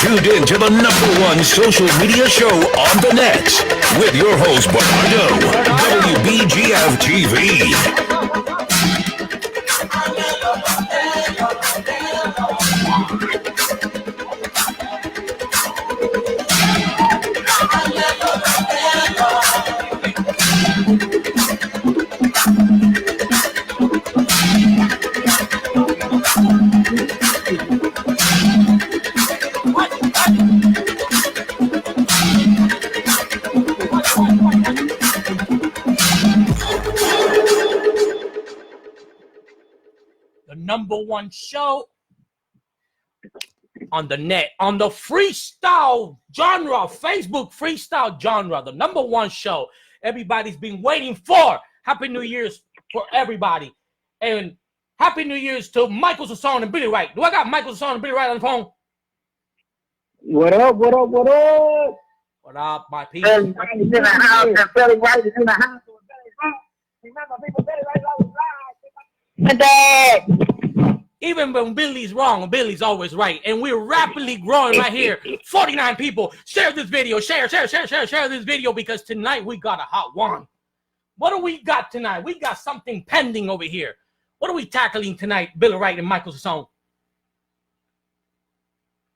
tuned in to the #1 social media show on the net with your host, Bernardo, WBGF TV. #1 show on the net, on the freestyle genre, Facebook freestyle genre, the #1 show everybody's been waiting for. Happy New Year's for everybody. And Happy New Year's to Michael Sasson and Billy Wright. Do I got Michael Sasson and Billy Wright on the phone? What up, what up, what up? What up, my people? Billy Wright is in the house, and Billy Wright is in the house. Remember, people, Billy Wright always right. Even when Billy's wrong, Billy's always right. And we're rapidly growing right here. 49 people. Share this video. Share this video, because tonight we got a hot one. What do we got tonight? We got something pending over here. What are we tackling tonight, Billy Wright and Michael Sasson?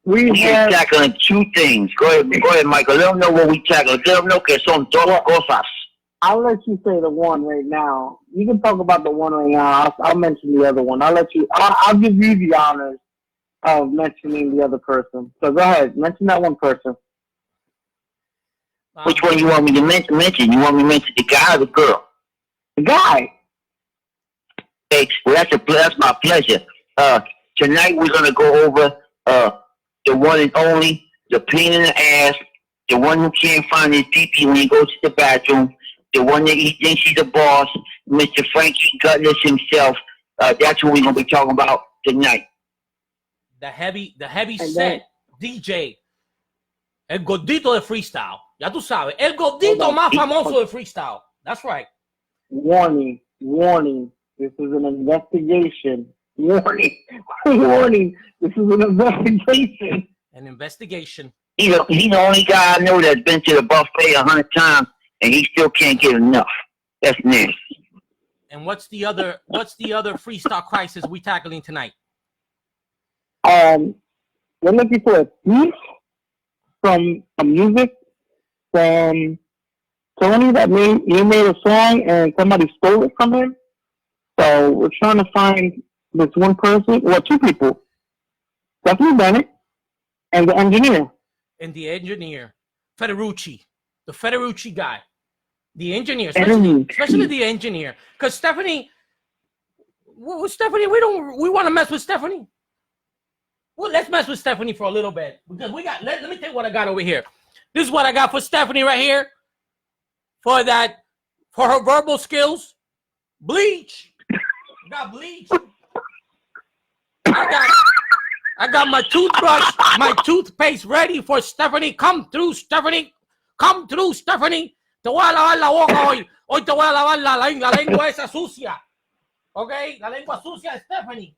We're tackling two things. Go ahead, Michael. Let them know what we tackle. Let them know que son dos cosas. I'll let you say the one right now. You can talk about the one right now. I'll mention the other one. I'll give you the honors of mentioning the other person. So go ahead, mention that one person. Which one you want me to mention? You want me to mention the guy or the girl? The guy. Hey, well, that's my pleasure. Tonight we're gonna go over the one and only, the pain in the ass, the one who can't find his PP when he goes to the bathroom, the one that he thinks he's the boss, Mr. Frankie Gutless himself. That's what we're gonna be talking about tonight. The heavy set DJ, el gordito de freestyle. Ya tú sabes, el gordito más famoso de freestyle. That's right. Warning. This is an investigation. Warning. This is an investigation. An investigation. He's the only guy I know that's been to the buffet 100 times and he still can't get enough. That's nasty. And what's the other freestyle crisis we tackling tonight? We're looking for a piece from a music from Tony that he made a song and somebody stole it from him. So we're trying to find this one person, well, two people, Stephanie Bennett and the engineer. Federucci, the Federucci guy, the engineer, especially the engineer, because Stephanie, we want to mess with Stephanie. Well, let's mess with Stephanie for a little bit, because let me tell you what I got over here. This is what I got for Stephanie right here, for her verbal skills. Bleach. I got bleach. I got my toothbrush, my toothpaste ready for Stephanie. Come through, Stephanie. Come through, Stephanie. Te voy a lavar la boca hoy. Hoy te voy a lavar la lengua esa sucia. Okay? La lengua sucia de Stephanie.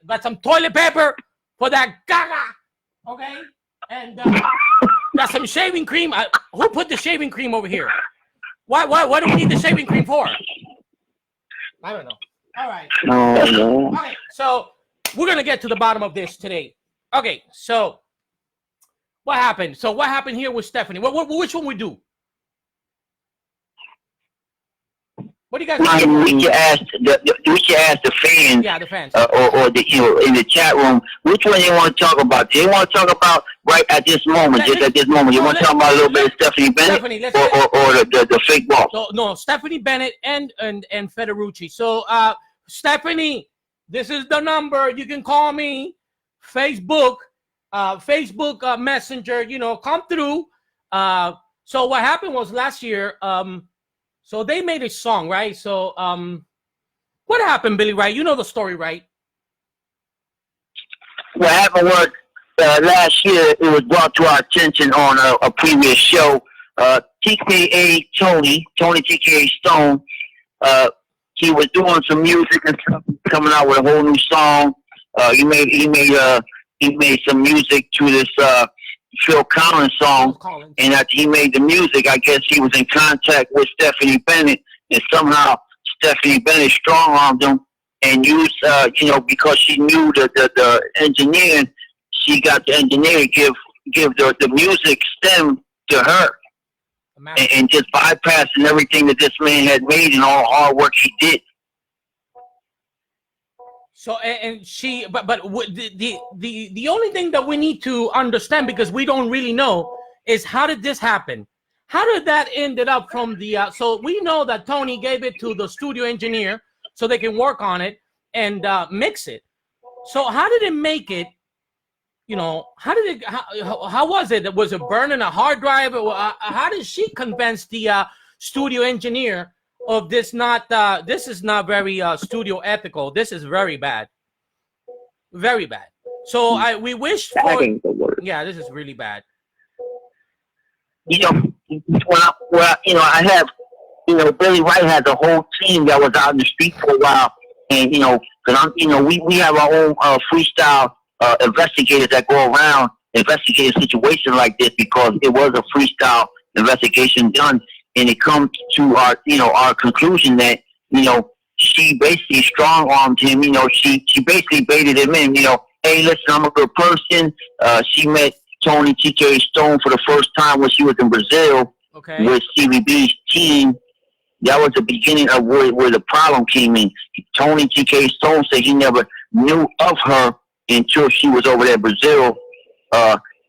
Got some toilet paper for that gaga. Okay? And got some shaving cream. Who put the shaving cream over here? What do we need the shaving cream for? I don't know. All right. No. Okay, so we're going to get to the bottom of this today. Okay, so what happened? So what happened here with Stephanie? Which one we do? What do you guys think? We should ask the fans. Yeah, the fans. Or in the chat room, which one they want to talk about? Do they want to talk about right at this moment, just at this moment? You want to talk about a little bit of Stephanie Bennett or the fake boss? No, Stephanie Bennett and Federucci. So, Stephanie, this is the number. You can call me. Facebook Messenger, come through. So what happened was last year, so they made a song, right? So what happened, Billy Wright? You know the story, right? What happened was last year, it was brought to our attention on a previous show. TKA Tony TKA Stone, he was doing some music and stuff, coming out with a whole new song. He made some music to this Phil Collins song. Collins. And after he made the music, I guess he was in contact with Stephanie Bennett, and somehow Stephanie Bennett strong-armed him and used, because she knew the engineer, she got the engineer to give the music stem to her, and just bypassing everything that this man had made and all hard work he did. So and she, but the only thing that we need to understand, because we don't really know, is how did this happen? How did that ended up from the? So we know that Tony gave it to the studio engineer so they can work on it and mix it. So how did it make it? How did it? How was it? Was it burning a hard drive? How did she convince the studio engineer of this? This is not very studio ethical. This is very bad, very bad. So we wish for. Yeah, this is really bad. I have, Billy Wright has a whole team that was out in the street for a while, and because we have our own freestyle investigators that go around investigate a situation like this, because it was a freestyle investigation done, and it comes to our conclusion that she basically strong armed him. She basically baited him in. Hey, listen, I'm a good person. She met Tony TK Stone for the first time when she was in Brazil with CBB's team. That was the beginning of where the problem came in. Tony TK Stone said he never knew of her until she was over there in Brazil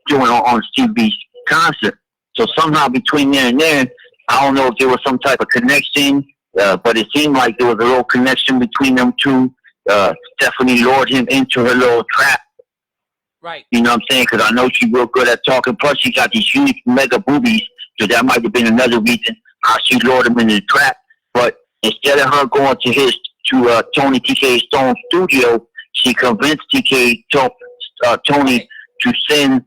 doing on CBB's concert. So somehow between there and there, I don't know if there was some type of connection, but it seemed like there was a little connection between them two. Stephanie lured him into her little trap. Right. You know what I'm saying? Because I know she's real good at talking. Plus, she got these huge mega boobies, so that might have been another reason how she lured him into the trap. But instead of her going to Tony TK Stone's studio, she convinced Tony to send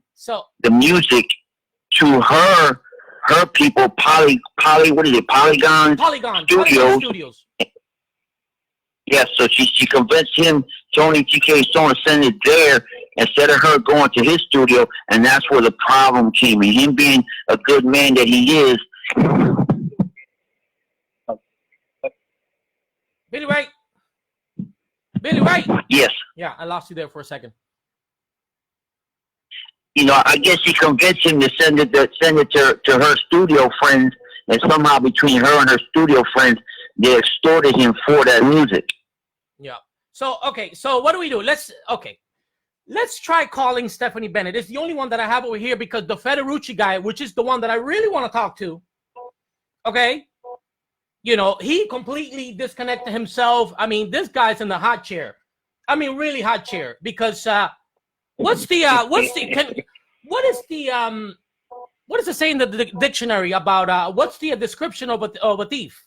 the music to her people, Polygon Studios. Yes, so she convinced him, Tony TK Stone, to send it there instead of her going to his studio, and that's where the problem came in. Him being a good man that he is. Billy Wright. Billy Wright. Yes. Yeah, I lost you there for a second. I guess she convinced him to send it to her studio friends, and somehow between her and her studio friends, they extorted him for that music. Yeah. So so what do we do? Let's try calling Stephanie Bennett. It's the only one that I have over here, because the Federucci guy, which is the one that I really want to talk to, he completely disconnected himself. I mean, this guy's in the hot chair. I mean, really hot chair, because what is the saying in the dictionary about what's the description of a thief?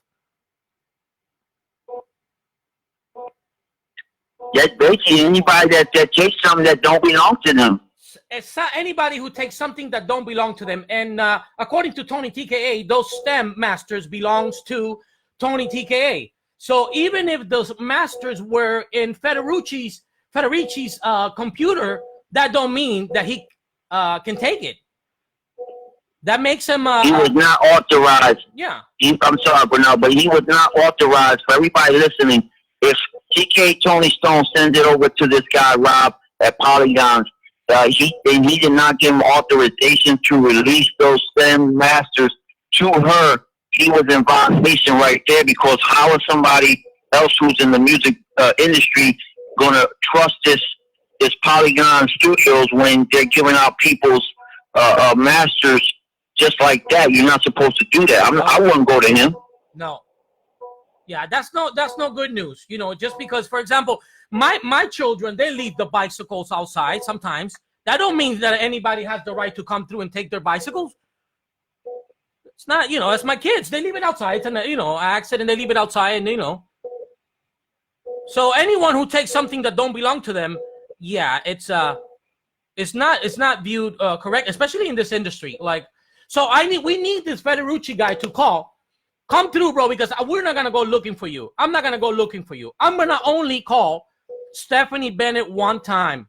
That's basically anybody that takes something that don't belong to them. It's not anybody who takes something that don't belong to them. And according to Tony TKA, those STEM masters belongs to Tony TKA. So even if those masters were in Federici's computer, that don't mean that he can take it. That makes him. He was not authorized. Yeah. I'm sorry, but he was not authorized. For everybody listening, if TK Tony Stone sends it over to this guy Rob at Polygons, he did not give him authorization to release those STEM masters to her. He was in violation right there, because how is somebody else who's in the music industry going to trust this Polygon Studios when they're giving out people's masters just like that? You're not supposed to do that. I wouldn't go to him. No. Yeah, that's no good news. Just because, for example, my children, they leave the bicycles outside sometimes. That don't mean that anybody has the right to come through and take their bicycles. It's not, it's my kids. They leave it outside, and accident, they leave it outside, and So anyone who takes something that don't belong to them, yeah, it's not viewed correct, especially in this industry. We need this Federucci guy to come through, bro, because we're not gonna go looking for you. I'm not gonna go looking for you. I'm gonna only call Stephanie Bennett one time.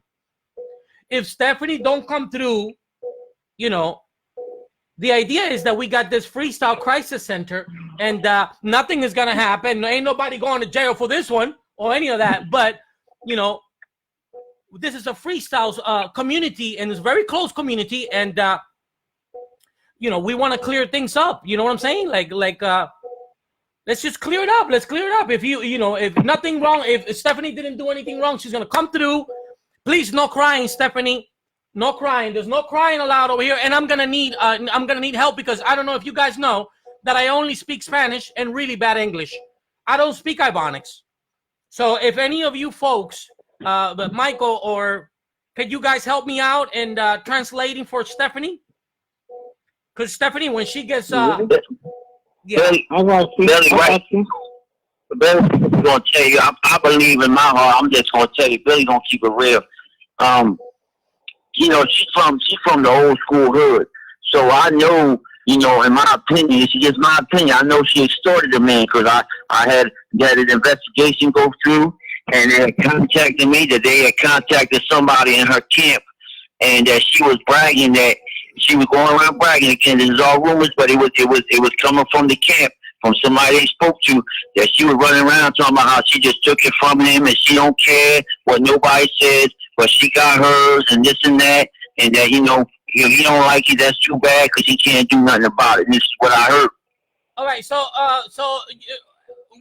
If Stephanie don't come through, you know, the idea is that we got this Freestyle Crisis Center, and nothing is gonna happen. Ain't nobody going to jail for this one or any of that. But you know, this is a freestyle community, and it's a very close community, and you know, we want to clear things up. You know what I'm saying? Like let's just clear it up. Let's clear it up. If you know, if nothing wrong, if Stephanie didn't do anything wrong, she's gonna come through. Please, no crying, Stephanie. No crying. There's no crying allowed over here. And I'm gonna need help, because I don't know if you guys know that I only speak Spanish and really bad English. I don't speak Ibonics. So if any of you folks, but Michael, or could you guys help me out in translating for Stephanie? Because Stephanie, when she gets Billy, I want to Billy, right? Billy's gonna tell you. I believe in my heart. I'm just gonna tell you, Billy gonna keep it real. You know, she's from the old school hood, so I know, you know, in my opinion, it's just my opinion, I know she extorted the man, because I had an investigation go through, and they had contacted me that they had contacted somebody in her camp, and that she was bragging that she was going around bragging again. This is all rumors, but it was coming from the camp, from somebody they spoke to, that she was running around talking about how she just took it from him and she don't care what nobody says, but she got hers and this and that, and that, you know, if he don't like it, that's too bad, because he can't do nothing about it. This is what I heard. all right. So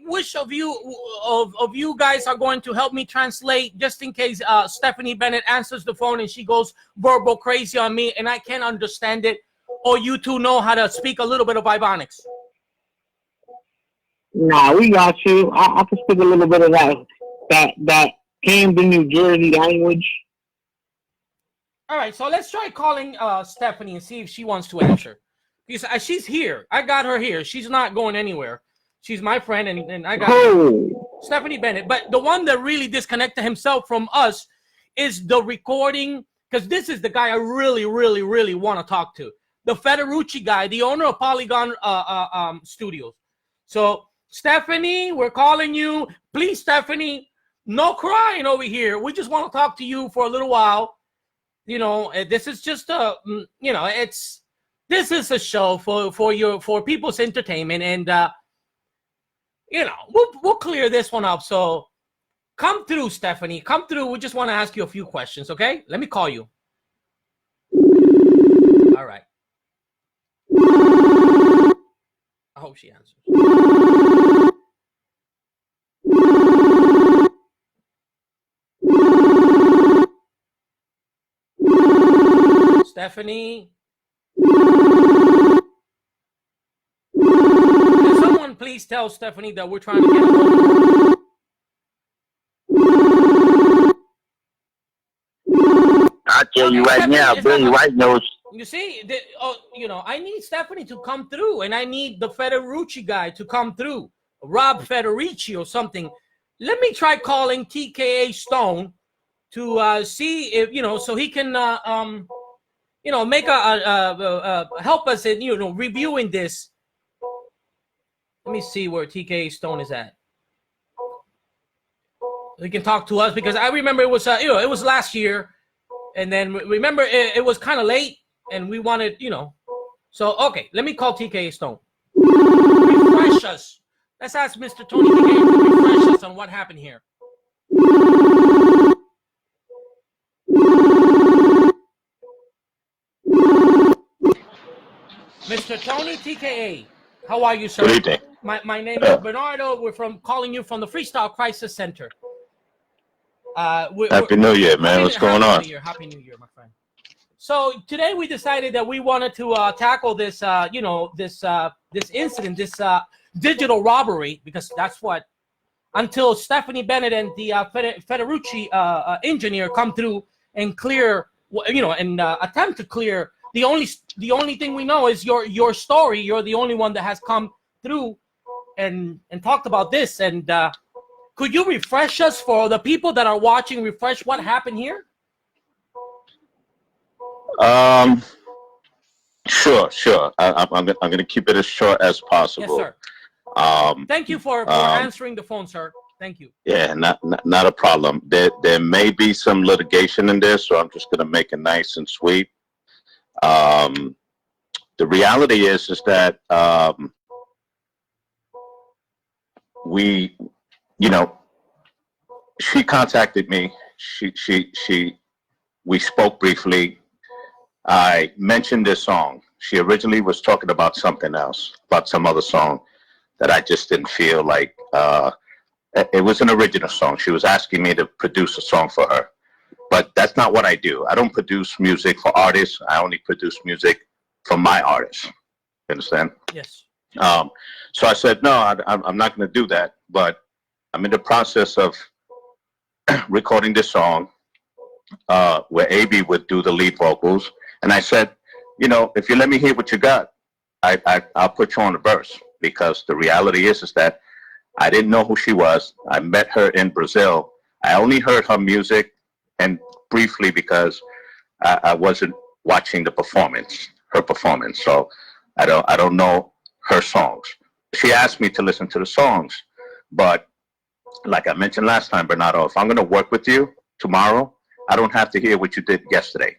which of you guys are going to help me translate, just in case Stephanie Bennett answers the phone and she goes verbal crazy on me and I can't understand it, or you two know how to speak a little bit of Ibonics? Nah, we got you. I can speak a little bit of that Camden, New Jersey language. All right, so let's try calling Stephanie and see if she wants to answer. Because she's here. I got her here. She's not going anywhere. She's my friend, and I got Stephanie Bennett. But the one that really disconnected himself from us is the recording, because this is the guy I really, really, really want to talk to. The Federucci guy, the owner of Polygon Studios. So, Stephanie, we're calling you. Please, Stephanie, no crying over here. We just want to talk to you for a little while. You know, this is just you know, this is a show for people's entertainment, and you know, we'll clear this one up. So come through, Stephanie. Come through. We just want to ask you a few questions, okay? Let me call you. All right. I hope she answers. Stephanie. Can someone please tell Stephanie that we're trying to get a hold of her? I tell you right now, Billy White knows. You see, you know, I need Stephanie to come through, and I need the Federucci guy to come through, Rob Federici or something. Let me try calling TKA Stone to see if, you know, so he can you know, make help us in, you know, reviewing this. Let me see where TKA Stone is at. He can talk to us, because I remember it was you know, it was last year, and then remember it was kind of late, and we wanted, you know. So okay, let me call TKA Stone. Refresh us. Let's ask Mr. Tony TKA to refresh us on what happened here. Mr. Tony TKA, how are you, sir? Good evening. My name is Bernardo. We're calling you from the Freestyle Crisis Center. Happy New Year, man. What's going on? Happy New Year, my friend. So today we decided that we wanted to tackle this, you know, this incident, this digital robbery, because that's what, until Stephanie Bennett and the Federucci engineer come through and clear, you know, and attempt to clear. The only thing we know is your story. You're the only one that has come through and talked about this. And could you refresh us, for the people that are watching, refresh what happened here? Sure. I'm gonna keep it as short as possible. Yes, sir. Thank you for answering the phone, sir. Thank you. Yeah, not a problem. There may be some litigation in there, so I'm just gonna make it nice and sweet. The reality is that we, you know, she contacted me. We spoke briefly. I mentioned this song. She originally was talking about something else, about some other song that I just didn't feel like, it was an original song. She was asking me to produce a song for her, but that's not what I do. I don't produce music for artists. I only produce music for my artists. You understand? Yes. So I said, no, I'm not going to do that, but I'm in the process of recording this song where AB would do the lead vocals. And I said, you know, if you let me hear what you got, I'll put you on the verse, because the reality is that I didn't know who she was. I met her in Brazil. I only heard her music, and briefly, because I wasn't watching her performance. So I don't know her songs. She asked me to listen to the songs, but like I mentioned last time, Bernardo, if I'm going to work with you tomorrow, I don't have to hear what you did yesterday.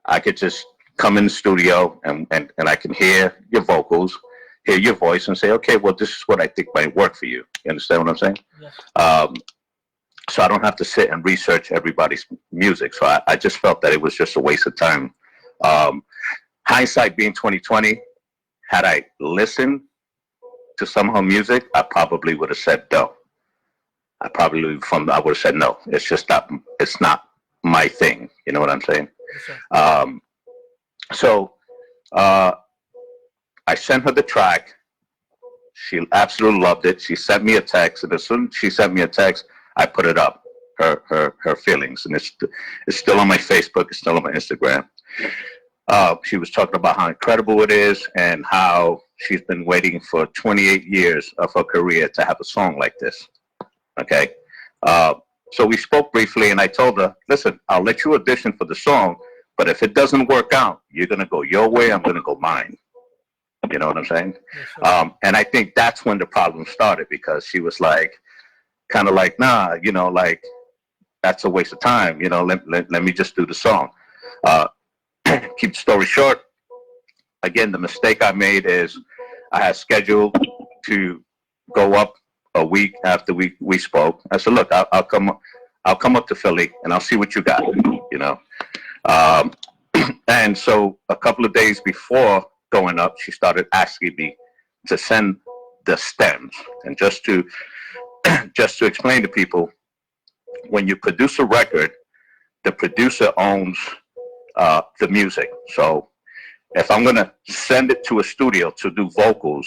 I could just come in the studio and I can hear your vocals, hear your voice, and say, okay, well, this is what I think might work for you. You understand what I'm saying? Yes. So I don't have to sit and research everybody's music. So I just felt that it was just a waste of time. Hindsight being 2020, had I listened to some of her music, I probably would have said no. I would have said no. It's just not. It's not my thing. You know what I'm saying? So I sent her the track. She absolutely loved it. She sent me a text, and as soon as she sent me a text, I put it up. Her feelings, and it's still on my Facebook. It's still on my Instagram. She was talking about how incredible it is and how she's been waiting for 28 years of her career to have a song like this. Okay. So we spoke briefly, and I told her, listen, I'll let you audition for the song, but if it doesn't work out, you're going to go your way, I'm going to go mine. You know what I'm saying? Yes, and I think that's when the problem started, because she was like, kind of like, nah, you know, like, that's a waste of time. You know, let me just do the song. Keep the story short. Again, the mistake I made is I had scheduled to go up a week after we spoke. I said, look, I'll come up to Philly and I'll see what you got, you know. And so a couple of days before going up, she started asking me to send the stems. And just to explain to people, when you produce a record, the producer owns the music. So if I'm gonna send it to a studio to do vocals,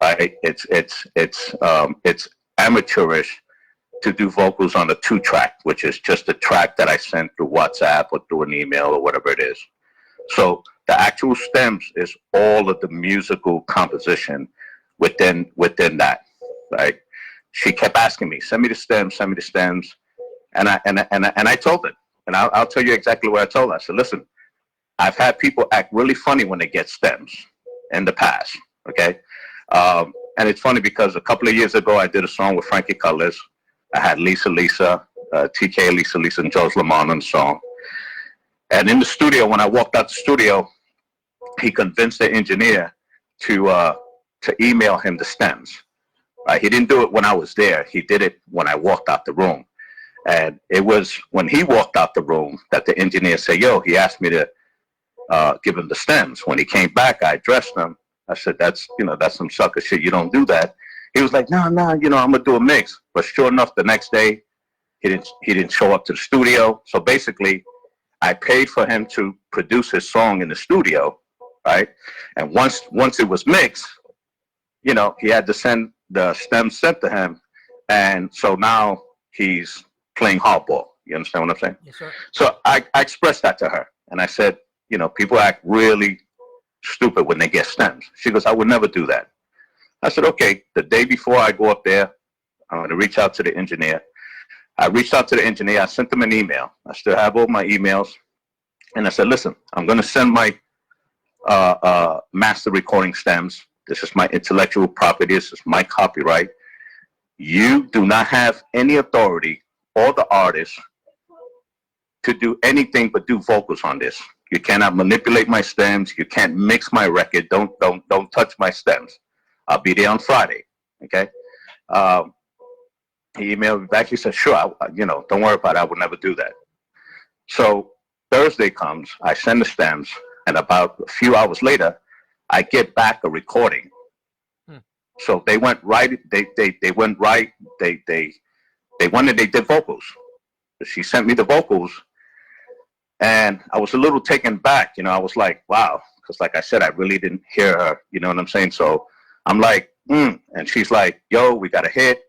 right, it's amateurish to do vocals on a 2-track, which is just a track that I send through WhatsApp or through an email or whatever it is. So the actual stems is all of the musical composition within that, right? She kept asking me, send me the stems, and I told her, and I'll tell you exactly what I told her. I said, listen, I've had people act really funny when they get stems in the past, okay? And it's funny because a couple of years ago, I did a song with Frankie Colors. I had Lisa, TK, Lisa, and George Lamont on the song. And in the studio, when I walked out the studio, he convinced the engineer to email him the stems. He didn't do it when I was there. He did it when I walked out the room. And it was when he walked out the room that the engineer said, yo, he asked me to give him the stems. When he came back, I addressed him. I said, that's some sucker shit. You don't do that. He was like, no, I'm going to do a mix. But sure enough, the next day, he didn't show up to the studio. So basically, I paid for him to produce his song in the studio, right? And once it was mixed, he had to send the stems sent to him. And so now he's playing hardball. You understand what I'm saying? Yes, sir. So I expressed that to her. And I said, people act really stupid when they get stems. She goes, I would never do that. I said, okay, the day before I go up there, I'm going to reach out to the engineer. I reached out to the engineer. I sent him an email. I still have all my emails. And I said, listen, I'm going to send my master recording stems. This is my intellectual property. This is my copyright. You do not have any authority or the artist to do anything but do vocals on this. You cannot manipulate my stems. You can't mix my record. Don't touch my stems. I'll be there on Friday. Okay. He emailed me back. He said, sure, don't worry about it. I would never do that. So Thursday comes, I send the stems, and about a few hours later, I get back a recording. So they went right, they went right, they went and they did vocals. She sent me the vocals, and I was a little taken back. I was like, wow, because like I said, I really didn't hear her, you know what I'm saying? So I'm like, and she's like, yo, we got a hit.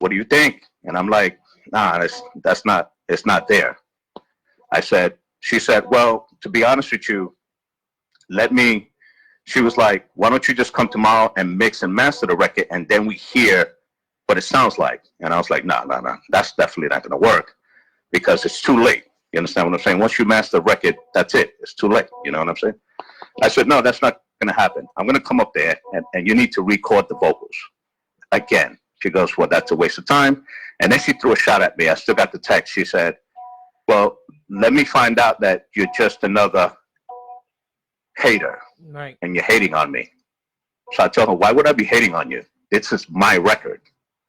What do you think? And I'm like, nah, it's not there. She said, well, to be honest with you, she was like, why don't you just come tomorrow and mix and master the record, and then we hear what it sounds like. And I was like, no, that's definitely not going to work, because it's too late. You understand what I'm saying? Once you master the record, that's it. It's too late. You know what I'm saying? I said, no, that's not going to happen. I'm going to come up there, and you need to record the vocals again. She goes, well, that's a waste of time. And then she threw a shot at me. I still got the text. She said, well, let me find out that you're just another hater, right, and you're hating on me. So I told her, why would I be hating on you? This is my record.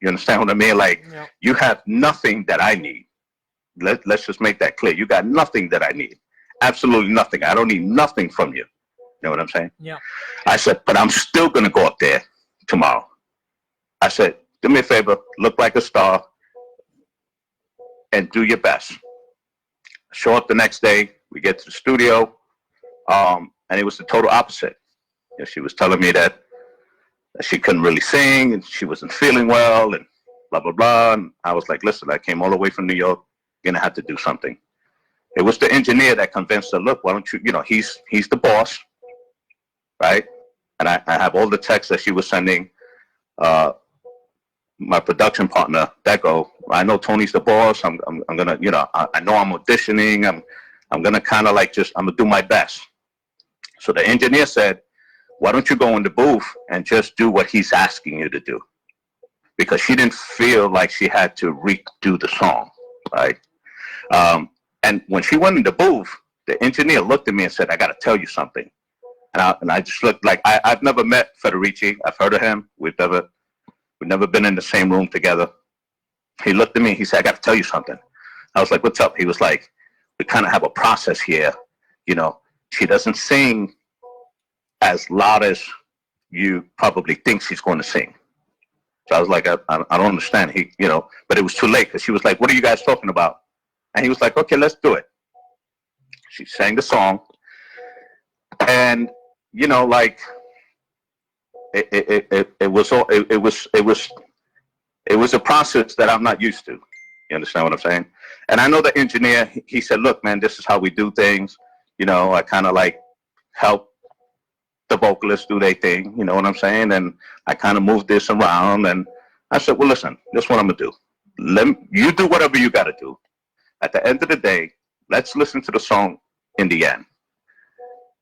You understand what I mean? Like, you have nothing that I need. Let's just make that clear. You got nothing that I need. Absolutely nothing. I don't need nothing from you. You know what I'm saying? Yeah. I said, but I'm still going to go up there tomorrow. I said, do me a favor, look like a star, and do your best. Show up the next day. We get to the studio, and it was the total opposite. She was telling me that she couldn't really sing, and she wasn't feeling well, and blah, blah, blah. And I was like, listen, I came all the way from New York. You're going to have to do something. It was the engineer that convinced her, look, why don't you, he's the boss, right? And I have all the texts that she was sending my production partner, Deco. I know Tony's the boss. I'm going to, I know I'm auditioning. I'm going to kind of like I'm going to do my best. So the engineer said, why don't you go in the booth and just do what he's asking you to do? Because she didn't feel like she had to redo the song, right? And when she went in the booth, the engineer looked at me and said, I got to tell you something. And I just looked like, I've never met Federici. I've heard of him. We've never been in the same room together. He looked at me, he said, I got to tell you something. I was like, what's up? He was like, we kind of have a process here. She doesn't sing as loud as you probably think she's going to sing. So I was like, I don't understand. But it was too late, because she was like, what are you guys talking about? And he was like, okay, let's do it. She sang the song, and like it was a process that I'm not used to. You understand what I'm saying? And I know the engineer, he said, look, man, this is how we do things. I kind of like help the vocalists do their thing. You know what I'm saying? And I kind of moved this around, and I said, well, listen, this is what I'm going to do. You do whatever you got to do. At the end of the day, let's listen to the song in the end.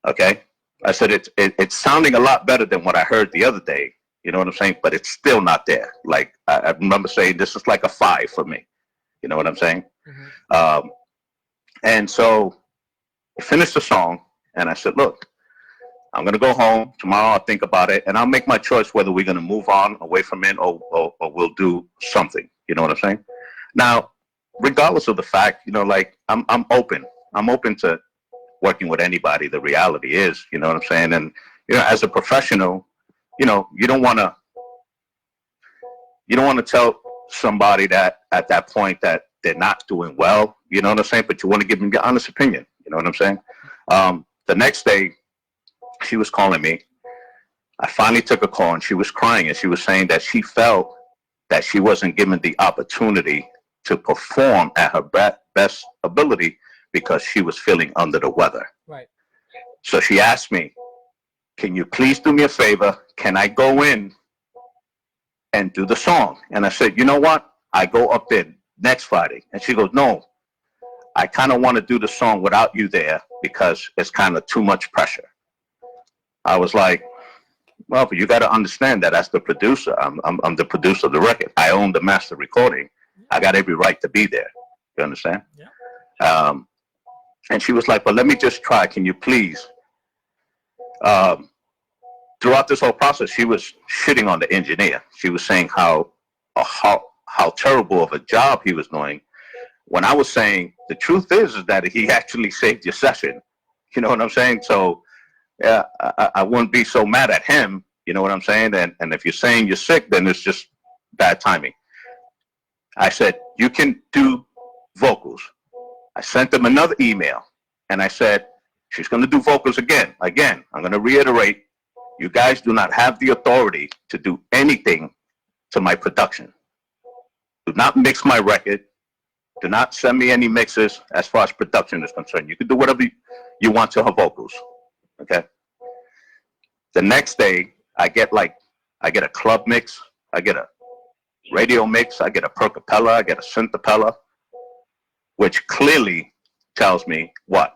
Okay? I said, it's sounding a lot better than what I heard the other day. You know what I'm saying? But it's still not there. Like, I remember saying, this is like a 5 for me. You know what I'm saying? Mm-hmm. And so I finished the song, and I said, look, I'm going to go home. Tomorrow I'll think about it, and I'll make my choice whether we're going to move on away from it or we'll do something. You know what I'm saying? Now, regardless of the fact, like, I'm open. I'm open to working with anybody. The reality is, you know what I'm saying? And, as a professional, you don't want to tell somebody that at that point that they're not doing well, you know what I'm saying? But you want to give them your honest opinion. You know what I'm saying? The next day, she was calling me. I finally took a call, and she was crying, and she was saying that she felt that she wasn't given the opportunity to perform at her best ability because she was feeling under the weather. Right. So she asked me, can you please do me a favor? Can I go in and do the song? And I said, you know what? I go up there next Friday. And she goes, no, I kind of want to do the song without you there because it's kind of too much pressure. I was like, well, but you got to understand that as the producer, I'm the producer of the record. I own the master recording. I got every right to be there. You understand? Yeah. And she was like, but let me just try. Can you please? Throughout this whole process, she was shitting on the engineer. She was saying how terrible of a job he was doing. When I was saying the truth is that he actually saved your session. You know what I'm saying? So yeah, I wouldn't be so mad at him. You know what I'm saying? And if you're saying you're sick, then it's just bad timing. I said, you can do vocals. I sent them another email and I said, she's going to do vocals again. Again, I'm going to reiterate, you guys do not have the authority to do anything to my production. Do not mix my record. Do not send me any mixes as far as production is concerned. You can do whatever you want to her vocals. Okay. The next day, I get a club mix, I get a radio mix, I get a percapella, I get a synthapella, which clearly tells me what?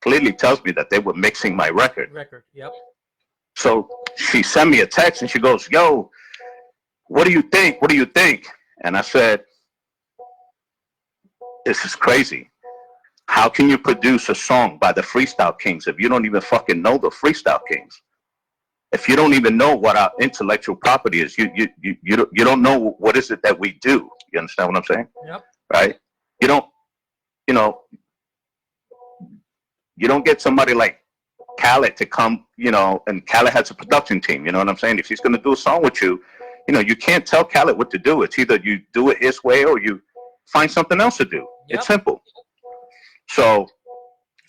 Clearly tells me that they were mixing my record. Yep. So she sent me a text and she goes, yo, what do you think? What do you think? And I said, this is crazy. How can you produce a song by the Freestyle Kings if you don't even fucking know the Freestyle Kings? If you don't even know what our intellectual property is, you don't know what is it that we do. You understand what I'm saying? Yep. Right? You don't, you don't get somebody like Khaled to come, and Khaled has a production team, you know what I'm saying? If he's going to do a song with you, you can't tell Khaled what to do. It's either you do it his way or you find something else to do. Yep. It's simple. So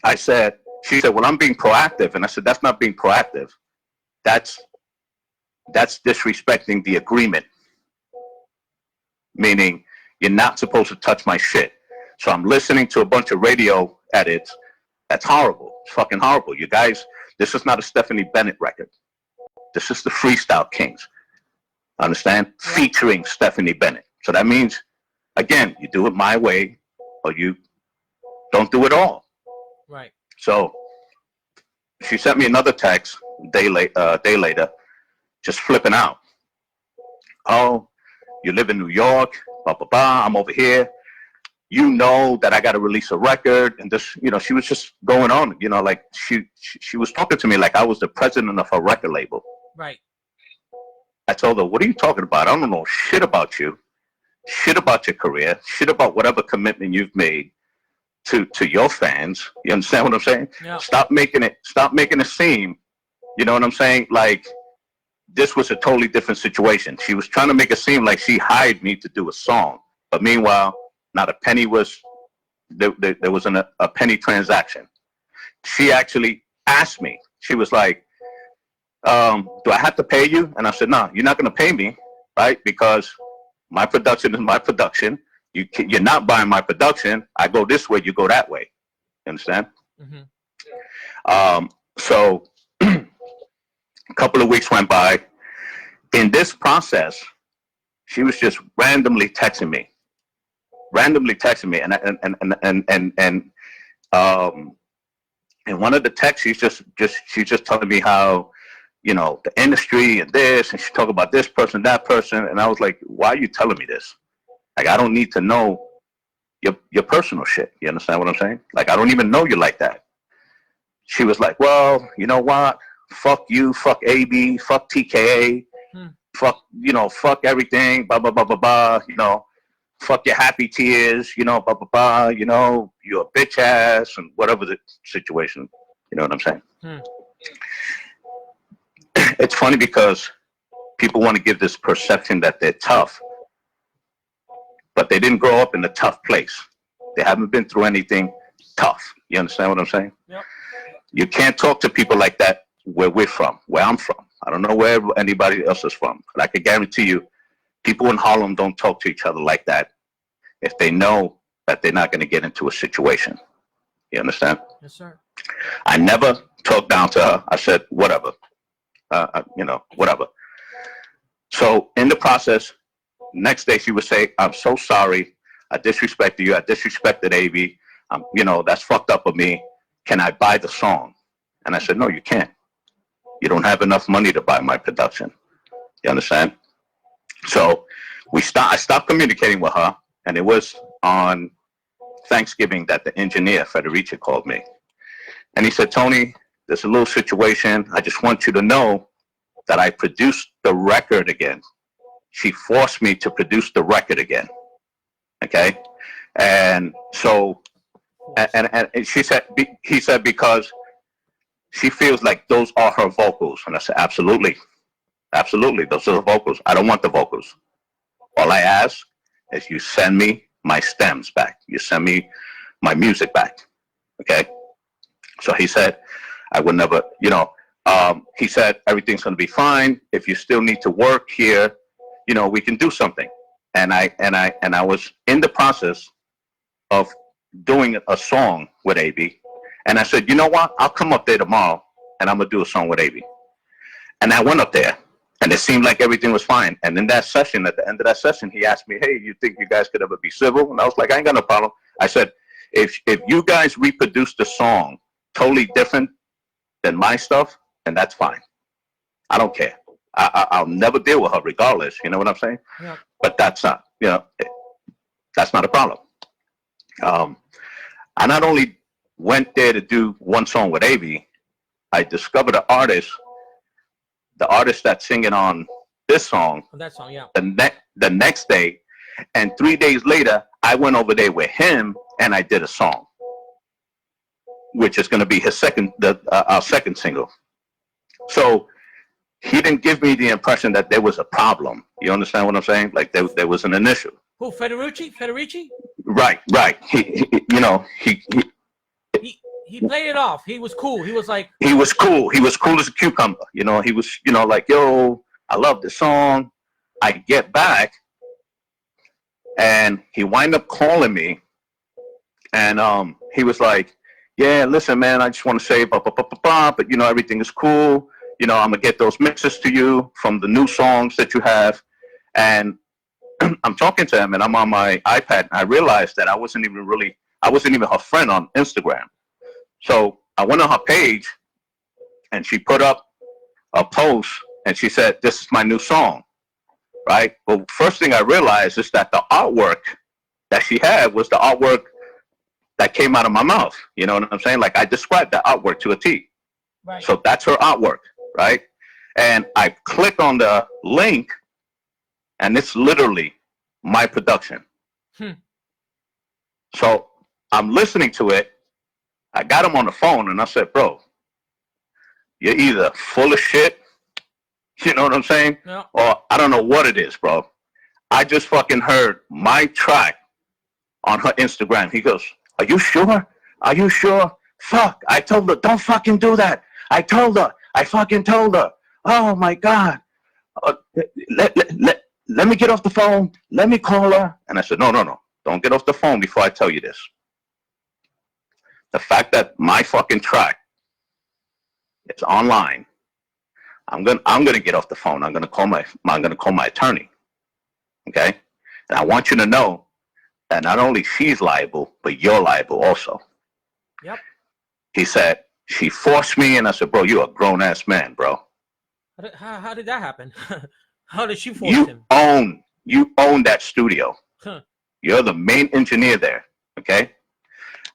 she said, well, I'm being proactive. And I said, that's not being proactive. That's disrespecting the agreement. Meaning you're not supposed to touch my shit. So I'm listening to a bunch of radio edits. That's horrible. It's fucking horrible. You guys, this is not a Stephanie Bennett record. This is the Freestyle Kings. Understand? Featuring Stephanie Bennett. So that means, again, you do it my way or you don't do it all. Right. So she sent me another text day later, just flipping out. Oh, you live in New York, blah, blah, blah. I'm over here. You know that I got to release a record. And this, she was just going on, like she was talking to me like I was the president of her record label. Right. I told her, what are you talking about? I don't know shit about you, shit about your career, shit about whatever commitment you've made to your fans. You understand what I'm saying? Yeah. Stop making it seem, you know what I'm saying? Like this was a totally different situation. She was trying to make it seem like she hired me to do a song. But meanwhile, not a penny was, there wasn't a penny transaction. She actually asked me, she was like, do I have to pay you? And I said, no, you're not going to pay me, right? Because my production is my production. You're not buying my production. I go this way, you go that way. You understand? Mm-hmm. So a couple of weeks went by. In this process, she was just randomly texting me, and one of the texts, she's just telling me how, the industry and this, and she talked about this person, that person, and I was like, why are you telling me this? Like, I don't need to know your personal shit. You understand what I'm saying? Like, I don't even know you like that. She was like, well, you know what? Fuck you, fuck AB, fuck TKA, fuck everything, blah, blah, blah, blah, blah, fuck your happy tears, blah, blah, blah, you're a bitch ass, and whatever the situation, you know what I'm saying? It's funny because people want to give this perception that they're tough, but they didn't grow up in a tough place. They haven't been through anything tough. You understand what I'm saying? Yep. You can't talk to people like that where we're from, where I'm from. I don't know where anybody else is from, but I can guarantee you, people in Harlem don't talk to each other like that if they know that they're not going to get into a situation. You understand? Yes, sir. I never talked down to her. I said, whatever. Whatever. So in the process, next day she would say, I'm so sorry. I disrespected you. I disrespected AB. That's fucked up of me. Can I buy the song? And I said, no, you can't. You don't have enough money to buy my production. You understand? So I stopped communicating with her, and it was on Thanksgiving that the engineer, Federici, called me. And he said, Tony, there's a little situation. I just want you to know that I produced the record again. She forced me to produce the record again. Okay? And so, and she said, he said, because she feels like those are her vocals. And I said, absolutely. Absolutely. Those are the vocals. I don't want the vocals. All I ask is you send me my stems back. You send me my music back. Okay? So he said, I would never, he said, everything's going to be fine. If you still need to work here, we can do something. And I was in the process of doing a song with AB. And I said, you know what? I'll come up there tomorrow and I'm going to do a song with AB. And I went up there and it seemed like everything was fine. And in that session, at the end of that session, he asked me, hey, you think you guys could ever be civil? And I was like, I ain't got no problem. I said, if you guys reproduce the song totally different than my stuff, then that's fine. I don't care. I'll never deal with her regardless. You know what I'm saying? Yeah. But that's not, that's not a problem. I not only went there to do one song with Avi, I discovered the artist that's singing on this song. That song, yeah. The next day, and 3 days later, I went over there with him and I did a song, which is going to be our second single. So he didn't give me the impression that there was a problem. You understand what I'm saying? Like there was an issue. Who, Federici? Right. He played it off. He was cool. He was like. He was cool. He was cool as a cucumber. He was, like, yo, I love the song. I get back, and he wind up calling me, and he was like, yeah, listen, man, I just want to say, but everything is cool. I'm going to get those mixes to you from the new songs that you have. And I'm talking to him and I'm on my iPad. And I realized that I wasn't even her friend on Instagram. So I went on her page and she put up a post and she said, this is my new song. Right. Well, first thing I realized is that the artwork that she had was the artwork that came out of my mouth. You know what I'm saying? Like I described that artwork to a T. Right. So that's her artwork. Right. And I click on the link and it's literally my production. So I'm listening to it. I got him on the phone and I said, bro, you're either full of shit, you know what I'm saying? Yeah. Or I don't know what it is, bro. I just fucking heard my track on her Instagram. He goes, are you sure? Are you sure? Fuck, I told her, don't fucking do that. I fucking told her. Oh my God. Let me get off the phone. Let me call her. And I said, no. Don't get off the phone before I tell you this. The fact that my fucking track is online, I'm gonna get off the phone. I'm gonna call my attorney. Okay? And I want you to know that not only she's liable, but you're liable also. Yep. He said, she forced me, and I said, bro, you're a grown-ass man, bro. How did that happen? How did she force him? You own that studio. Huh. You're the main engineer there, okay?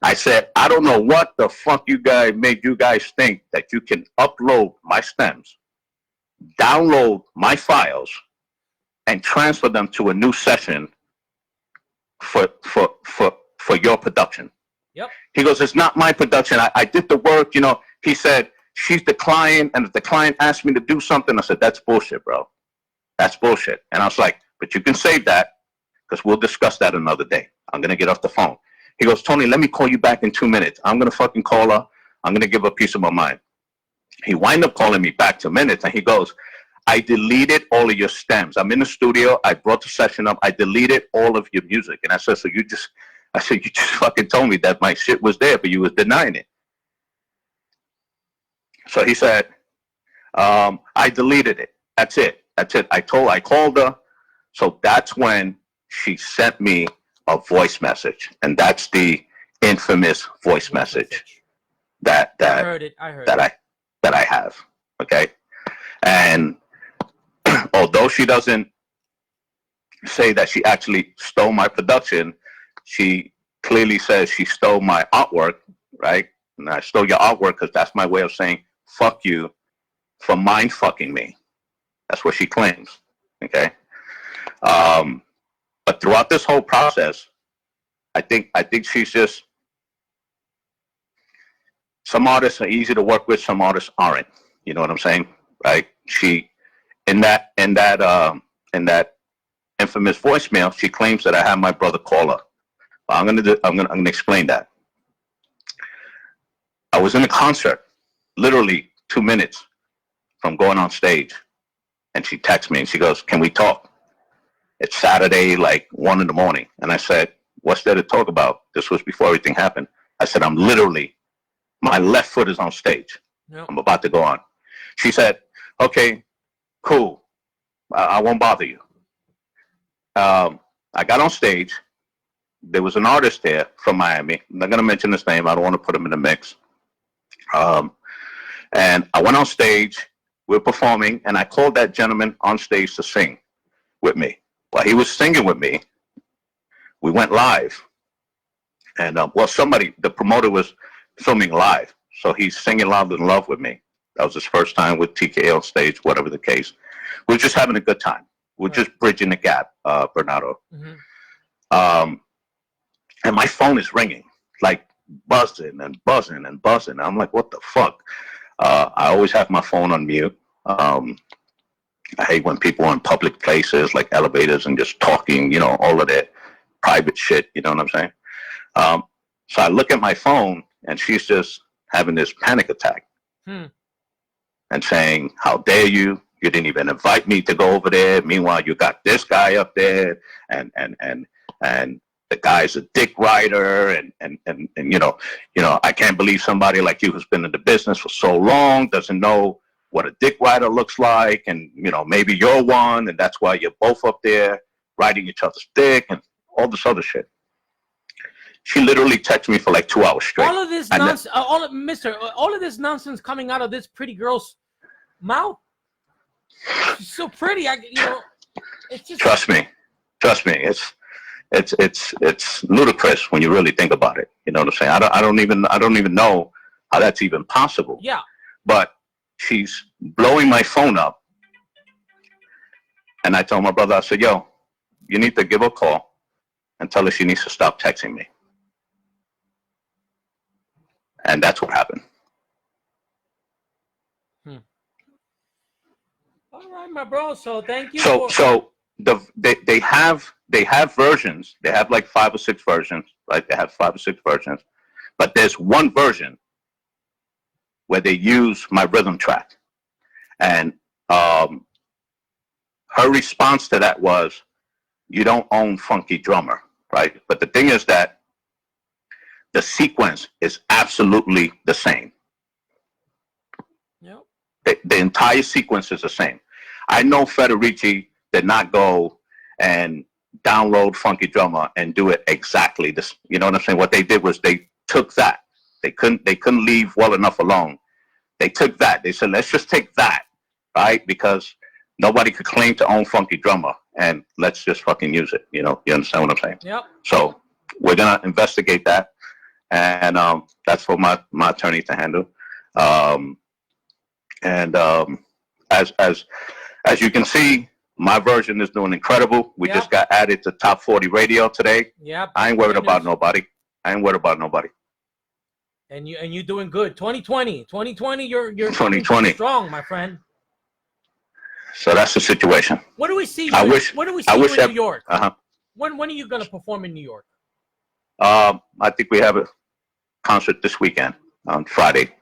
I said, I don't know what the fuck you guys made you guys think that you can upload my stems, download my files, and transfer them to a new session for your production. Yep. He goes, it's not my production. I did the work, He said, she's the client, and if the client asked me to do something, I said, that's bullshit, bro. That's bullshit. And I was like, but you can save that because we'll discuss that another day. I'm going to get off the phone. He goes, Tony, let me call you back in 2 minutes. I'm going to fucking call her. I'm going to give her a piece of my mind. He wind up calling me back 2 minutes, and he goes, I deleted all of your stems. I'm in the studio. I brought the session up. I deleted all of your music. And I said, you just fucking told me that my shit was there, but you was denying it. So he said, I deleted it. That's it. I called her. So that's when she sent me a voice message. And that's the infamous voice message that I heard it. That I have. Okay. And although she doesn't say that she actually stole my production, she clearly says she stole my artwork, right? And I stole your artwork because that's my way of saying fuck you for mind fucking me. That's what she claims. Okay. But throughout this whole process, I think she's just, some artists are easy to work with, some artists aren't. You know what I'm saying? Right? She, in that infamous voicemail, she claims that I had my brother call her. I'm gonna explain that. I was in a concert, literally 2 minutes from going on stage, and she texts me and she goes, "Can we talk?" It's Saturday, like 1 a.m, and I said, "What's there to talk about?" This was before everything happened. I said, "I'm literally, my left foot is on stage. Yep. I'm about to go on." She said, "Okay, cool. I won't bother you." I got on stage. There was an artist there from Miami. I'm not going to mention his name. I don't want to put him in the mix. And I went on stage. We were performing, and I called that gentleman on stage to sing with me. While he was singing with me, we went live. And, the promoter was filming live. So he's singing Loud in Love with me. That was his first time with TKA on stage, whatever the case. We were just having a good time. We're just bridging the gap, Bernardo. Mm-hmm. And my phone is ringing, like buzzing and buzzing and buzzing. I'm like, what the fuck? I always have my phone on mute. I hate when people are in public places like elevators and just talking, you know, all of that private shit. You know what I'm saying? So I look at my phone and she's just having this panic attack and saying, "How dare you? You didn't even invite me to go over there. Meanwhile, you got this guy up there, and the guy's a dick rider, and you know, I can't believe somebody like you who's been in the business for so long doesn't know what a dick rider looks like, and you know, maybe you're one, and that's why you're both up there riding each other's dick and all this other shit." She literally texted me for like 2 hours straight. All of this nonsense, all of this nonsense coming out of this pretty girl's mouth. She's so pretty. It's just. Trust me. It's ludicrous when you really think about it. You know what I'm saying? I don't even know how that's even possible. Yeah. But she's blowing my phone up, and I told my brother, I said, "Yo, you need to give her a call and tell her she needs to stop texting me." And that's what happened. All right, my bro. So thank you. They have versions. They have like 5 or 6 versions, right? They have 5 or 6 versions, but there's one version where they use my rhythm track, and her response to that was, "You don't own Funky Drummer," right? But the thing is that the sequence is absolutely the same. Yep. The entire sequence is the same. I know Federici did not go and download Funky Drummer and do it exactly this. You know what I'm saying? What they did was they took that. They couldn't leave Well Enough alone. They took that. They said, let's just take that, right? Because nobody could claim to own Funky Drummer, and let's just fucking use it. You know, you understand what I'm saying? Yep. So we're gonna investigate that, and that's for my attorney to handle. As you can see, my version is doing incredible. We just got added to top 40 radio today. Yeah. I ain't worried about nobody. And you're doing good. 2020, you're 2020 strong, my friend. So that's the situation. When do we see you? When do we see you in New York? When are you gonna perform in New York? I think we have a concert this weekend on Friday.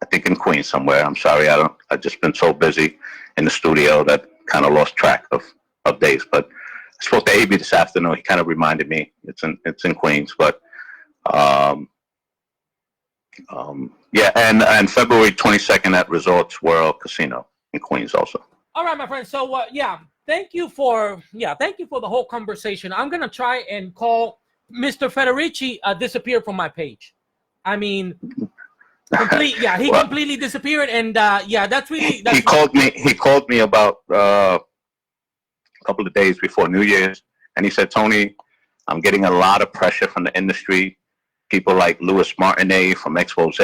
I think in Queens somewhere. I'm sorry, I've just been so busy in the studio that kind of lost track of days. But I spoke to AB this afternoon. He kind of reminded me it's in Queens. But yeah, and February 22nd at Resorts World Casino in Queens also. All right, my friend. So thank you for the whole conversation. I'm gonna try and call Mr. Federici. Disappeared from my page. I mean. Completely disappeared, and that's really. He called me about a couple of days before New Year's, and he said, "Tony, I'm getting a lot of pressure from the industry. People like Louis Martinet from Expose.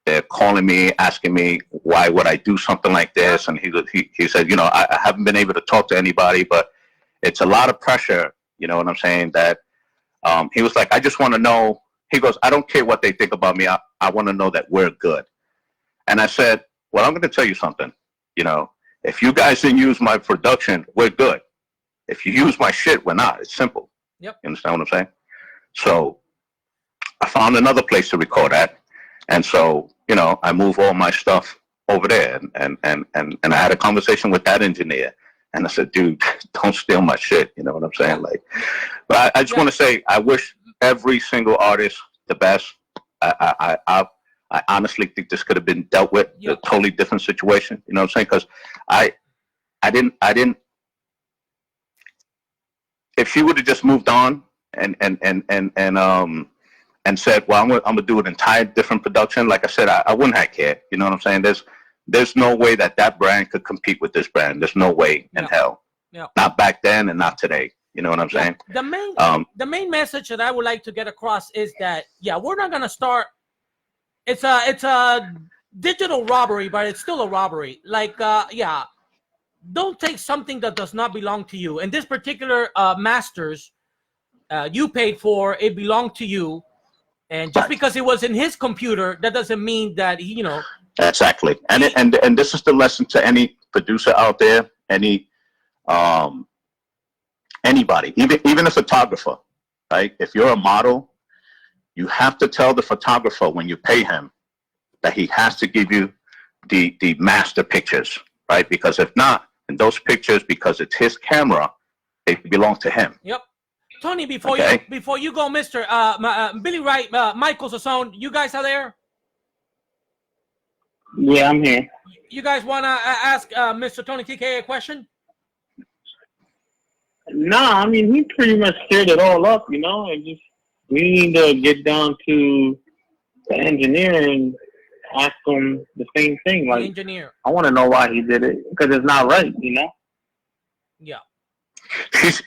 They're calling me, asking me why would I do something like this, and he said, you know, I haven't been able to talk to anybody, but it's a lot of pressure. You know what I'm saying? That he was like, I just want to know. He goes, I don't care what they think about me. I want to know that we're good. And I said, well, I'm going to tell you something. You know, if you guys didn't use my production, we're good. If you use my shit, we're not. It's simple. Yep. You understand what I'm saying? So I found another place to record at. And so, you know, I moved all my stuff over there, and I had a conversation with that engineer, and I said, dude, don't steal my shit. You know what I'm saying? Like, but I just want to say, I wish every single artist the best. I honestly think this could have been dealt with a totally different situation. You know what I'm saying? Because I didn't. If she would have just moved on and said, well, I'm gonna do an entire different production, like I said, I wouldn't have cared. You know what I'm saying? There's no way that brand could compete with this brand. There's no way in hell. Yeah. Not back then and not today. You know what I'm saying? The main message that I would like to get across is that we're not gonna start. It's a digital robbery, but it's still a robbery. Like don't take something that does not belong to you. And this particular masters you paid for, it belonged to you. And just because it was in his computer, that doesn't mean that he, you know. Exactly. And this is the lesson to any producer out there, anybody, even a photographer, right? If you're a model, you have to tell the photographer when you pay him that he has to give you the master pictures, right? Because if not, and those pictures, because it's his camera, they belong to him. Yep. Tony, before you go, Mr. Billy Wright, Michael Sassone, you guys are there? Yeah, I'm here. You guys want to ask Mr. Tony TK a question? Nah, I mean, he pretty much cleared it all up, you know, and just we need to get down to the engineer and ask him the same thing. Like, engineer. I want to know why he did it, because it's not right, you know? Yeah.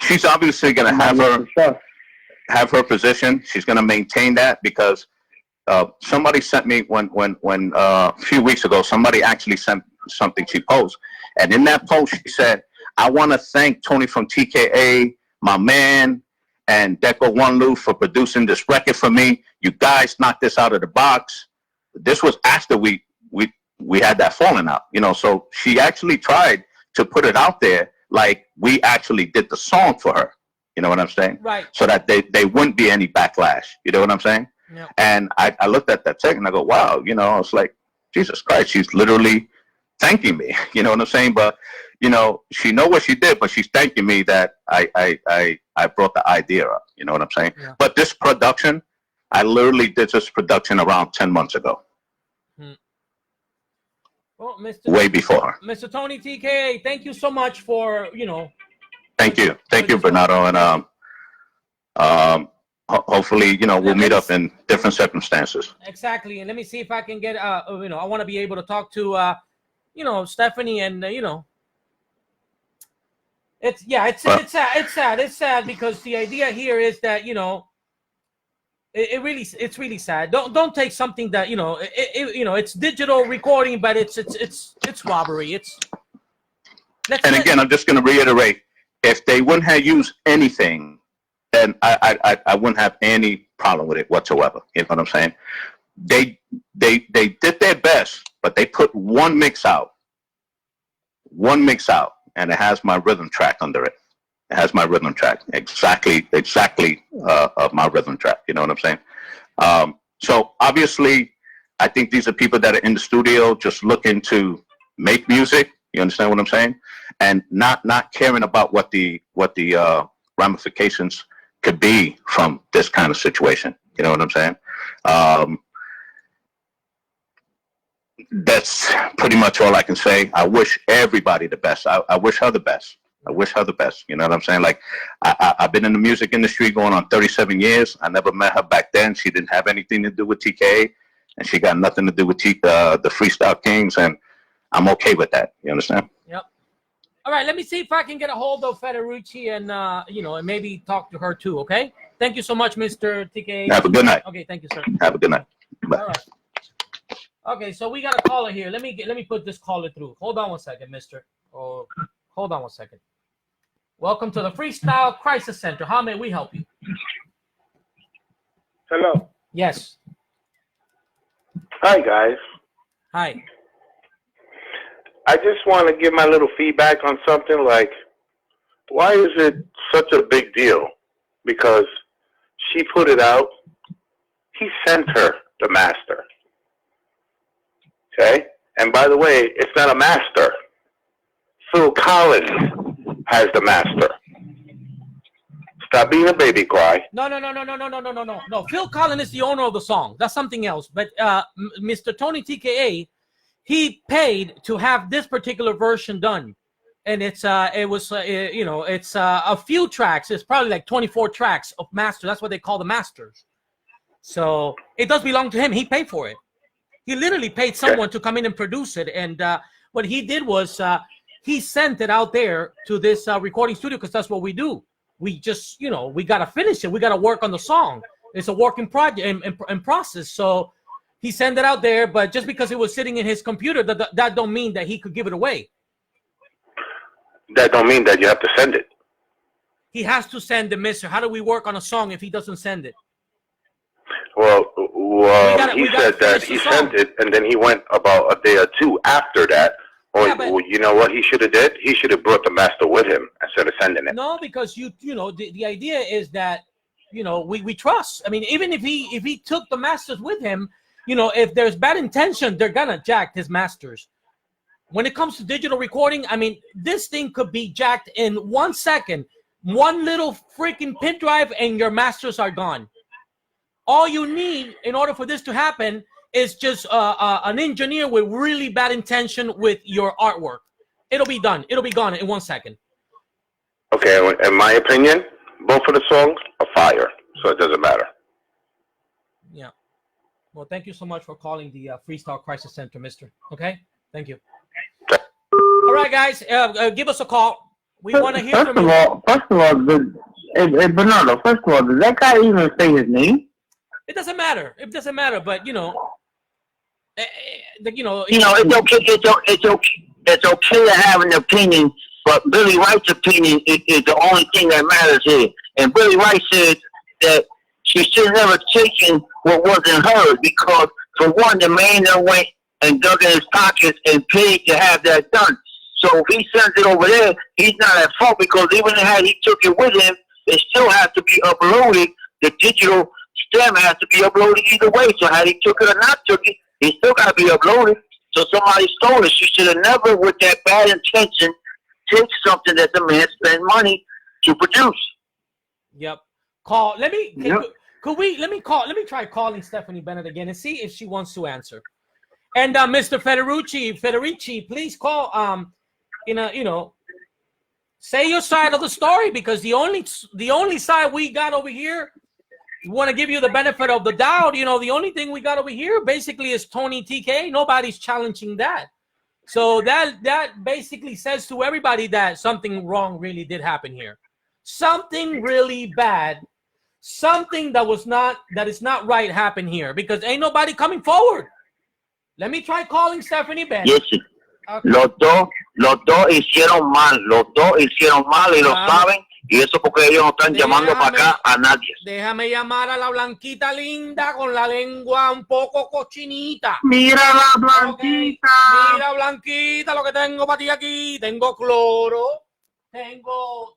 She's obviously going to have her position. She's going to maintain that, because somebody sent me when a few weeks ago, somebody actually sent something she posted, and in that post she said, I want to thank Tony from TKA, my man, and Deco One Lou for producing this record for me. You guys knocked this out of the box. This was after we had that falling out, you know. So she actually tried to put it out there like we actually did the song for her. You know what I'm saying? Right. So that they wouldn't be any backlash. You know what I'm saying? Yeah. And I looked at that text and I go, wow, you know, it's like, Jesus Christ, she's literally thanking me. You know what I'm saying? But, you know, she know what she did, but she's thanking me that I brought the idea up. You know what I'm saying? Yeah. But this production, I literally did this production around 10 months ago. Well, way before. Mr. Tony TK, thank you so much for, you know. Thank you, Bernardo, and hopefully, you know, we'll meet up in different circumstances. Exactly, and let me see if I can get, you know, I want to be able to talk to, you know, Stephanie, and you know, it's sad because the idea here is that, you know, it's really sad. Don't take something that, you know, you know, it's digital recording, but it's robbery. And again, I'm just going to reiterate, if they wouldn't have used anything, then I wouldn't have any problem with it whatsoever. You know what I'm saying? They did their best, but they put one mix out, and it has my rhythm track under it. It has my rhythm track, exactly of my rhythm track. You know what I'm saying? So obviously, I think these are people that are in the studio just looking to make music. You understand what I'm saying? And not caring about what the ramifications could be from this kind of situation. You know what I'm saying? That's pretty much all I can say. I wish everybody the best. I wish her the best. You know what I'm saying? Like, I've been in the music industry going on 37 years. I never met her back then. She didn't have anything to do with TKA, and she got nothing to do with the Freestyle Kings, and I'm okay with that. You understand? Yep. All right, let me see if I can get a hold of Federici and and maybe talk to her too. Okay. Thank you so much, Mr. TK. Have a good night. Okay, thank you, sir. Have a good night. Bye. All right. Okay, so we got a caller here. Let me put this caller through. Hold on one second, Mister. Oh, hold on one second. Welcome to the Freestyle Crisis Center. How may we help you? Hello. Yes. Hi, guys. Hi. I just want to give my little feedback on something like, why is it such a big deal? Because she put it out. He sent her the master. Okay? And by the way, it's not a master. Phil Collins has the master. Stop being a baby cry. No. Phil Collins is the owner of the song. That's something else. But Mr. Tony TKA, he paid to have this particular version done, and it's a few tracks. It's probably like 24 tracks of master. That's what they call the masters. So it does belong to him. He paid for it. He literally paid someone to come in and produce it. And what he did was he sent it out there to this recording studio because that's what we do. We just, we got to finish it. We got to work on the song. It's a working project and process. So he sent it out there, but just because it was sitting in his computer, that don't mean that he could give it away. That don't mean that you have to send it. He has to send the mister. How do we work on a song if he doesn't send it? Well, he said that he sent it, and then he went about a day or two after that. Or you know what he should have did? He should have brought the master with him instead of sending it. No, because the idea is that we trust. I mean, even if he took the masters with him, if there's bad intention, they're gonna jack his masters. When it comes to digital recording, I mean, this thing could be jacked in 1 second. One little freaking pin drive, and your masters are gone. All you need in order for this to happen is just an engineer with really bad intention with your artwork. It'll be done. It'll be gone in 1 second. Okay, in my opinion, both of the songs are fire, so it doesn't matter. Yeah. Well, thank you so much for calling the Freestyle Crisis Center, mister. Okay? Thank you. All right, guys, give us a call. We want to hear from you. First of all, Bernardo, first of all, does that guy even say his name? It doesn't matter. It doesn't matter, but It's okay to have an opinion, but Billy Wright's opinion is the only thing that matters here. And Billy Wright said that she should have never taken what wasn't hers because, for one, the man that went and dug in his pockets and paid to have that done. So if he sends it over there, he's not at fault because even had he took it with him, it still has to be uploaded. The digital stem has to be uploaded either way. So had he took it or not took it, it still got to be uploaded. So somebody stole it. She should have never, with that bad intention, take something that the man spent money to produce. Yep. Call. Let me try calling Stephanie Bennett again and see if she wants to answer. And Mr. Federici, please call. Say your side of the story because the only side we got over here. We want to give you the benefit of the doubt. The only thing we got over here basically is Tony TK. Nobody's challenging that. So that basically says to everybody that something wrong really did happen here. Something really bad. Something that is not right happened here because ain't nobody coming forward. Let me try calling Stephanie Bennett. Yes, okay. Los dos hicieron mal. Los dos hicieron mal y lo saben. Y eso porque ellos no están llamando para acá a nadie. Déjame llamar a la blanquita linda con la lengua un poco cochinita. Mira la blanquita. Okay. Mira, blanquita, lo que tengo para ti aquí. Tengo cloro. Tengo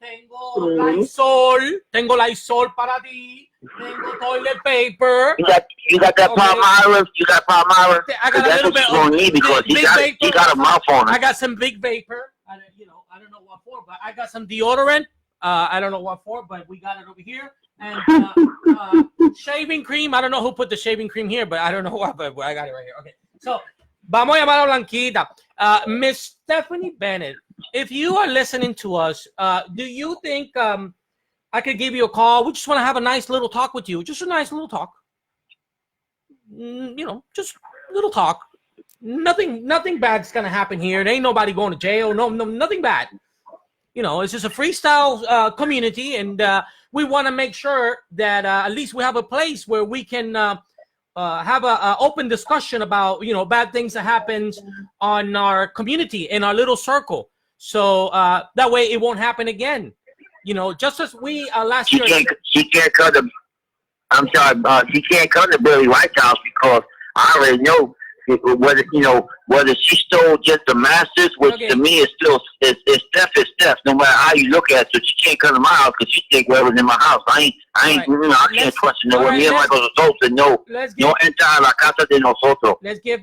Lysol para ti. Tengo toilet paper. You got that Palmyra? You got Palmyra? I got a little bit of because he got a mouth on it. I got some big vapor. I don't know what for, but I got some deodorant. I don't know what for, but we got it over here. And shaving cream. I don't know who put the shaving cream here, but I don't know what, but I got it right here. Okay. So, vamos a llamar a Blanquita. Miss Stephanie Bennett, if you are listening to us, do you think I could give you a call? We just want to have a nice little talk with you. Just a nice little talk. Just a little talk. Nothing bad's going to happen here. There ain't nobody going to jail. No, nothing bad. you know, it's just a freestyle community, and we want to make sure that at least we have a place where we can have a open discussion about, you know, bad things that happens on our community, in our little circle. So that way it won't happen again. You know, just as we last year. She can't come to. I'm sorry, she can't come to Billy White's house because I already know whether she stole just the masters, which to me is still is Steph. No matter how you look at it, so she can't come to my house because she think whatever's in my house. I ain't, I can't trust her. No, me and Michael Sosa, no entire la casa de nosotros. Let's give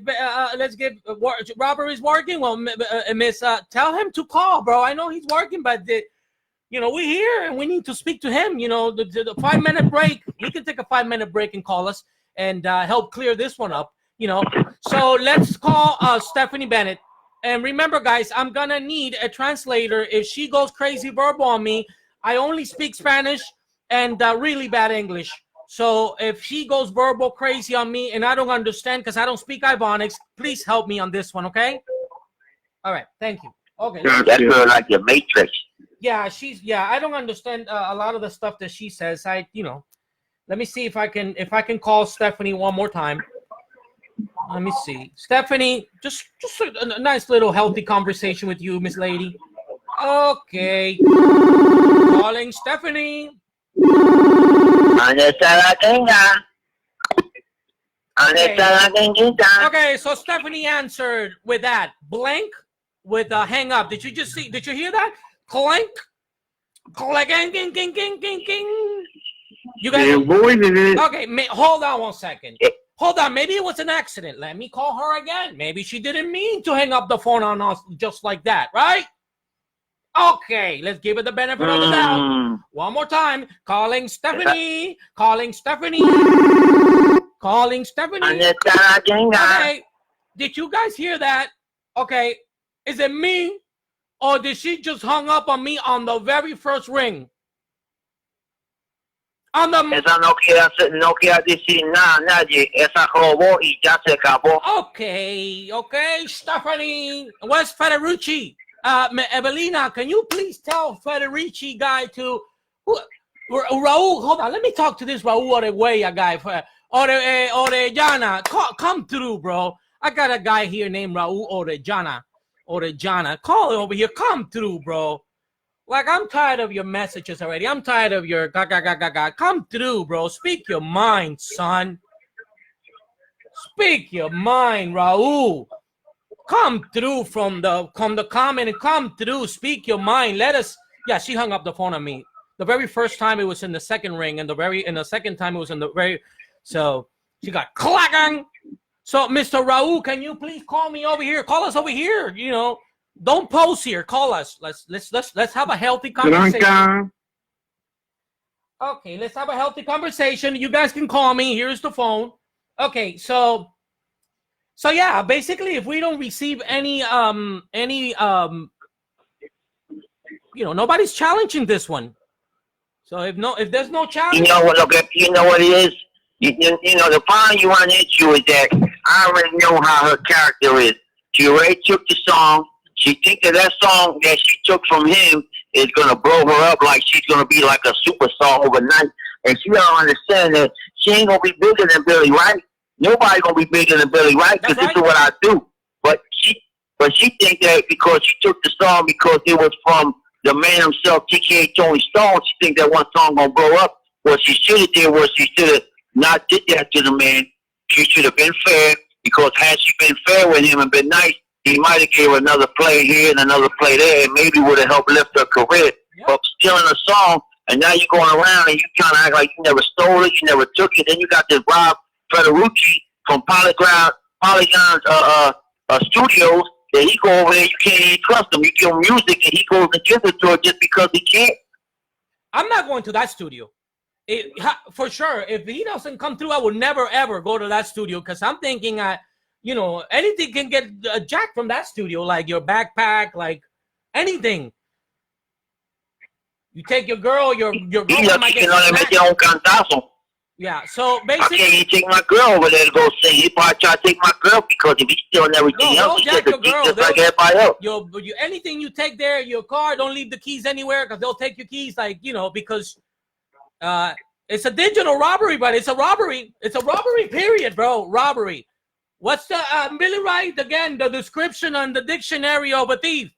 Robert is working. Well, Miss, tell him to call, bro. I know he's working, but you know, we're here and we need to speak to him. You know, the 5-minute break. We can take a 5-minute break and call us and help clear this one up. You know, so let's call Stephanie Bennett. And remember, guys, I'm gonna need a translator if she goes crazy verbal on me. I only speak Spanish and really bad English. So if she goes verbal crazy on me and I don't understand because I don't speak Ibonics, please help me on this one, okay? All right, thank you. Okay. That's sort of like your Matrix. Yeah, I don't understand a lot of the stuff that she says. You know, let me see if I can call Stephanie one more time. Let me see. Stephanie, just a nice little healthy conversation with you, Miss Lady. Okay. Calling Stephanie. Okay, so Stephanie answered with that. Blank with a hang up. Did you hear that? Clank. Clank, ging, ging, ging, ging, ging. You guys. Okay, hold on 1 second. Hold on, maybe it was an accident. Let me call her again. Maybe she didn't mean to hang up the phone on us just like that, right? Okay, let's give it the benefit of the doubt. One more time. Calling Stephanie. Calling Stephanie. Calling Stephanie. Okay, did you guys hear that? Okay, is it me? Or did she just hung up on me on the very first ring? Okay, Stephanie. Where's Federici? Evelina, can you please tell Federici guy to Raul? Hold on, let me talk to this Raul Oregueya guy. Orellana, come through, bro. I got a guy here named Raul Orellana. Call over here. Come through, bro. Like, I'm tired of your messages already. I'm tired of your ga. Come through, bro. Speak your mind, son. Speak your mind, Raul. Come through from the comment and come through. Speak your mind. Let us. Yeah, she hung up the phone on me. The very first time it was in the second ring, and the second time it was in the very. So she got clacking. So, Mr. Raul, can you please call me over here? Call us over here. You know, don't pose here. Call us. Let's have a healthy conversation. Okay, let's have a healthy conversation. You guys can call me. Here's the phone. Okay, so yeah, basically, if we don't receive any you know, nobody's challenging this one. So if there's no challenge, you know what it is. You know, the problem you run into is that I already know how her character is. She already took the song. She thinks that song that she took from him is going to blow her up like she's going to be like a superstar overnight. And she don't understand that she ain't going to be bigger than Billy White. Nobody going to be bigger than Billy White because this is what I do. But she think that because she took the song because it was from the man himself, TK Tony Stone, she think that one song going to blow up. What she should have did was she should have not did that to the man. She should have been fair, because had she been fair with him and been nice, he might have gave her another play here and another play there, and maybe would have helped lift her career. Yep. But stealing a song, and now you're going around and you trying to act like you never stole it, you never took it. Then you got this Rob Federici from Polygon Studios that he go over there, you can't even trust him. You give him music and he goes and gives it to her just because he can't. I'm not going to that studio. For sure, if he doesn't come through, I would never ever go to that studio, because I'm thinking, you know, anything can get jacked from that studio, like your backpack, like anything. You take your girl, your girl might get Yeah. So I basically, can't even take my girl over there to go sing. He probably try to take my girl because if he's still and everything no, else, don't he's jack just a your geek girl. just like everybody else. Anything you take there, your car, don't leave the keys anywhere because they'll take your keys. Like, you know, because it's a digital robbery, but it's a robbery. It's a robbery, period, bro. Robbery. What's the Billy Wright again? The description on the dictionary of a thief.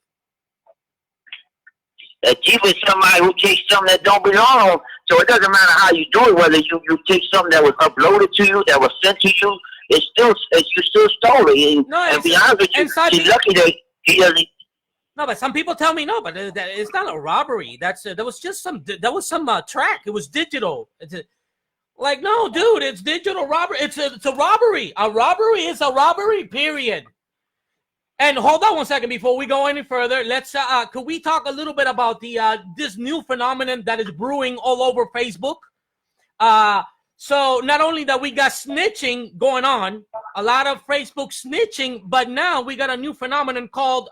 A thief is somebody who takes something that don't belong. So it doesn't matter how you do it, whether you take something that was uploaded to you, that was sent to you, you still stole it. And be honest with you, he's lucky that he doesn't. No, but some people tell me no, but it's not a robbery. There was some track. It was digital. Like, no, dude, it's digital robbery. It's a robbery. A robbery is a robbery, period. And hold on one second before we go any further. Let's could we talk a little bit about the this new phenomenon that is brewing all over Facebook? So not only that we got snitching going on, a lot of Facebook snitching, but now we got a new phenomenon called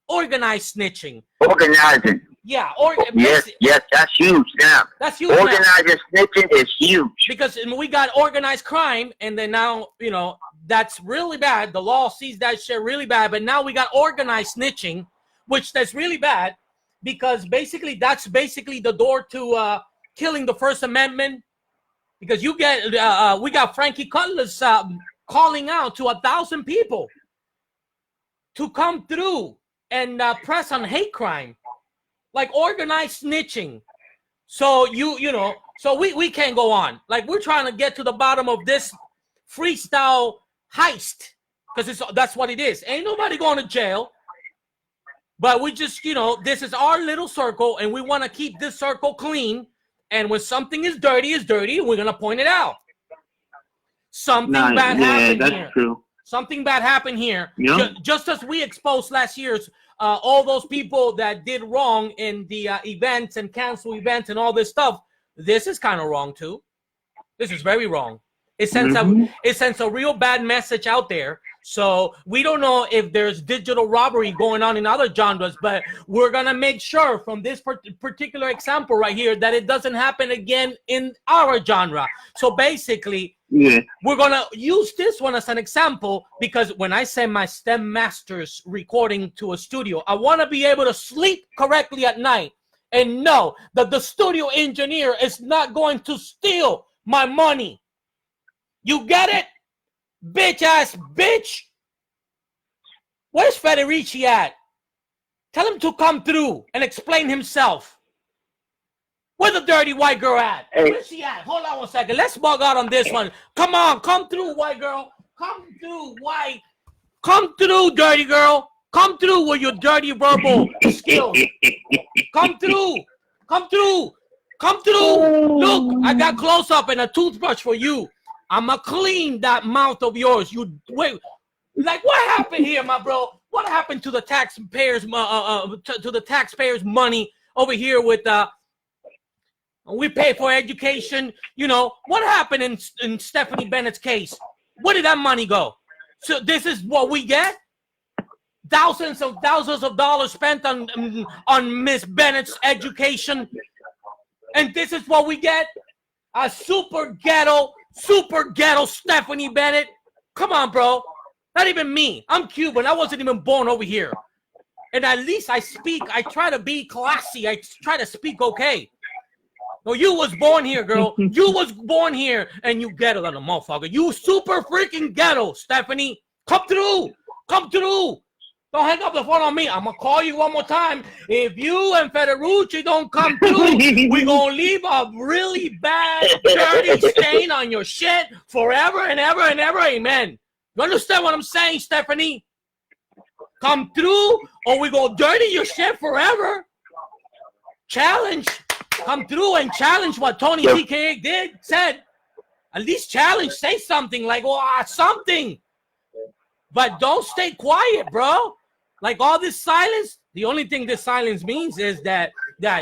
organized snitching. Organizing. Yeah. Yes, that's huge now. That's huge. Organizing snitching is huge. Because we got organized crime, and then now, you know, that's really bad. The law sees that shit really bad, but now we got organized snitching, which that's really bad because basically that's basically the door to killing the First Amendment. Because you get, we got Frankie Cutlass calling out to 1,000 people to come through and press on hate crime, like organized snitching. So you know, so we can't go on. Like, we're trying to get to the bottom of this freestyle heist, because that's what it is. Ain't nobody going to jail, but we just, you know, this is our little circle, and we want to keep this circle clean. And when something is dirty, we're gonna point it out. Something bad happened here. That's true. Something bad happened here. Yeah. Just as we exposed last year's all those people that did wrong in the events and cancel events and all this stuff. This is kind of wrong too. This is very wrong. It sends a real bad message out there. So we don't know if there's digital robbery going on in other genres, but we're going to make sure from this particular example right here that it doesn't happen again in our genre. So basically, we're going to use this one as an example, because when I send my STEM Masters recording to a studio, I want to be able to sleep correctly at night and know that the studio engineer is not going to steal my money. You get it? Bitch ass bitch. Where's Federici at? Tell him to come through and explain himself. Where's the dirty white girl at? Where's she at? Hold on one second. Let's bug out on this one. Come on, come through, white girl. Come through, white. Come through, dirty girl. Come through with your dirty verbal skills. Come through. Come through. Come through. Look, I got close up and a toothbrush for you. I'ma clean that mouth of yours. You wait, like, what happened here, my bro? What happened to the taxpayers? To the taxpayers' money over here with we pay for education. You know what happened in Stephanie Bennett's case? Where did that money go? So this is what we get. Thousands of dollars spent on Miss Bennett's education, and this is what we get. A super ghetto Stephanie Bennett. Come on, bro. Not even me. I'm Cuban. I wasn't even born over here. And at least I try to be classy. I try to speak okay. No, you was born here, girl. You was born here, and you ghetto, little motherfucker. You super freaking ghetto, Stephanie. Come through. Come through. Don't hang up the phone on me. I'm going to call you one more time. If you and Federici don't come through, we're going to leave a really bad, dirty stain on your shit forever and ever and ever. Amen. You understand what I'm saying, Stephanie? Come through, or we're going to dirty your shit forever. Challenge. Come through and challenge what Tony TK said. At least challenge. Say something like, something. But don't stay quiet, bro. Like, all this silence, the only thing this silence means is that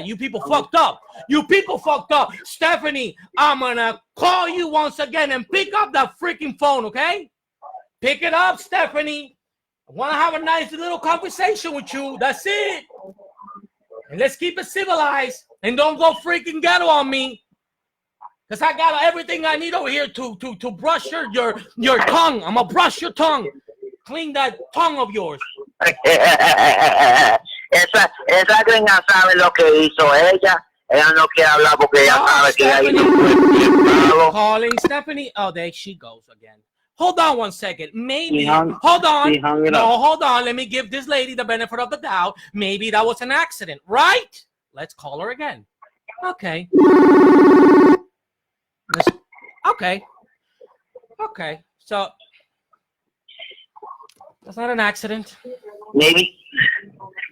you people fucked up. You people fucked up. Stephanie, I'm going to call you once again and pick up that freaking phone, okay? Pick it up, Stephanie. I want to have a nice little conversation with you. That's it. And let's keep it civilized. And don't go freaking ghetto on me. Because I got everything I need over here to brush your tongue. I'm going to brush your tongue. Clean that tongue of yours. Esa gringa sabe lo que hizo ella. Ella no quiere hablar porque ella sabe que ella hizo. Calling Stephanie. Oh, there she goes again. Hold on one second. Maybe. Hold on. Hold on. Let me give this lady the benefit of the doubt. Maybe that was an accident, right? Let's call her again. Okay. Okay. So that's not an accident. Maybe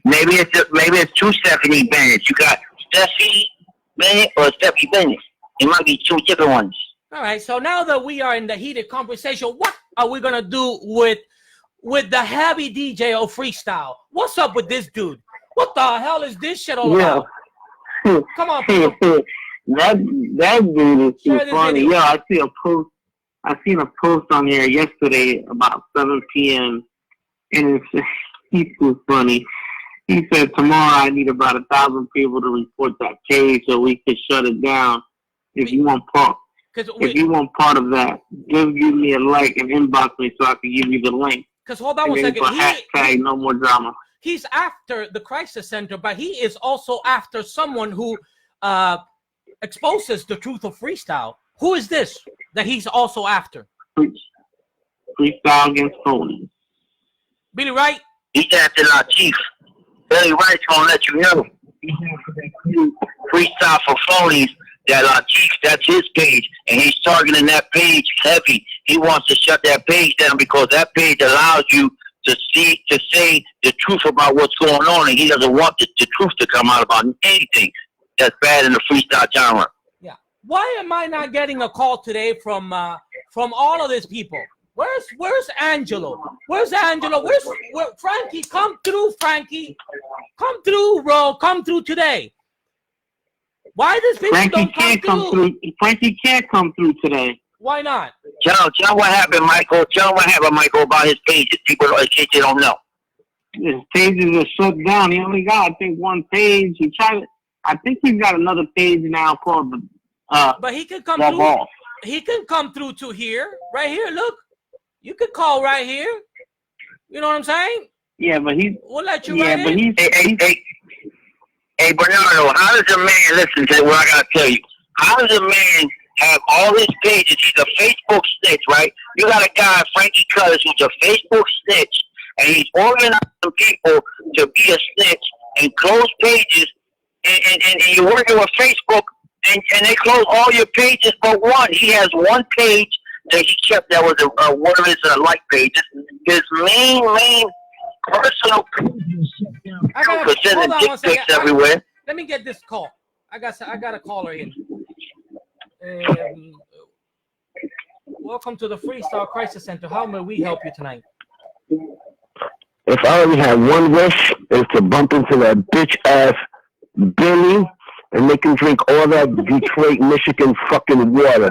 it's two Stephanie Bennett. You got Stephanie Bennett or Stephanie Bennett. It might be two different ones. All right. So now that we are in the heated conversation, what are we gonna do with the heavy DJ of Freestyle? What's up with this dude? What the hell is this shit all about? Come on, people. That dude is too funny. Video. Yeah, I seen a post on there yesterday about 7 p.m. and he's too funny. He said tomorrow I need about 1,000 people to report that page so we can shut it down. If you want part of that, give me a like and inbox me so I can give you the link. Because hold on one second. Hashtag no more drama. He's after the crisis center, but he is also after someone who exposes the truth of Freestyle. Who is this that he's also after? Freestyle against phonies. Billy Wright? He's after our chief. Billy Wright's gonna let you know. Freestyle for phonies. That our chief, that's his page, and he's targeting that page heavy. He wants to shut that page down because that page allows you to say the truth about what's going on, and he doesn't want the truth to come out about anything that's bad in the freestyle genre. Yeah. Why am I not getting a call today from all of these people? Where's Angelo? Where's Angelo? Where's Frankie? Come through, Frankie. Come through, bro. Come through today. Why does people don't come through? Frankie can't come through today. Why not? Tell what happened, Michael. Tell what happened, Michael, about his pages. People, in case they don't know. His pages are shut down. He only got, I think, one page. I think he's got another page now called but he can come through. He can come through to here, right here. Look, you could call right here. You know what I'm saying? Yeah, but we'll let you right in. Hey, Bernardo, how does a man listen to what I gotta tell you? How does a man have all his pages? He's a Facebook snitch, right? You got a guy, Frankie Cutters, who's a Facebook snitch, and he's organizing people to be a snitch and close pages, and you're working with Facebook, and they close all your pages but one. He has one page that he kept that was one of his like pages. His main personal sending dick pics everywhere. Let me get this call. I got a caller in. Welcome to the Freestyle Crisis Center. How may we help you tonight? If I only had one wish, is to bump into that bitch ass Billy and make him drink all that Detroit, Michigan fucking water.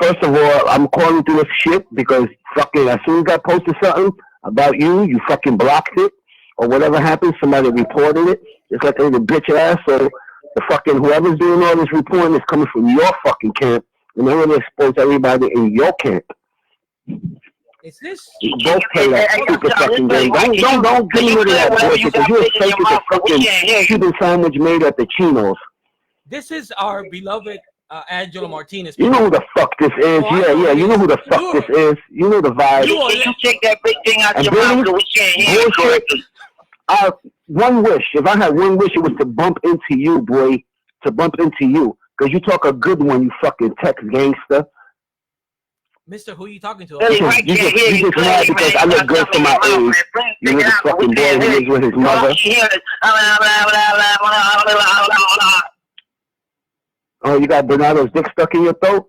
First of all, I'm calling through this shit because fucking as soon as I posted something about you fucking blocked it, or whatever happened, somebody reported it. It's like a little bitch ass, so the fucking whoever's doing all this reporting is coming from your fucking camp, and they're gonna expose everybody in your camp. Is this? You both play that stupid fucking game. Don't get rid of that bullshit, because you're fake as a fucking Cuban sandwich made at the Chinos. This is our beloved Angelo Martinez. You know who the fuck this is? Yeah, you know who the fuck this is. You know the vibe. You take that big thing out your mouth so we can't hear you correctly. One wish. If I had one wish, it was to bump into you, boy. To bump into you. Because you talk a good one, you fucking text gangster. Mister, who are you talking to? You just mad because I look good for my age. You know the fucking boy who lives with his mother. Oh, you got Bernardo's dick stuck in your throat?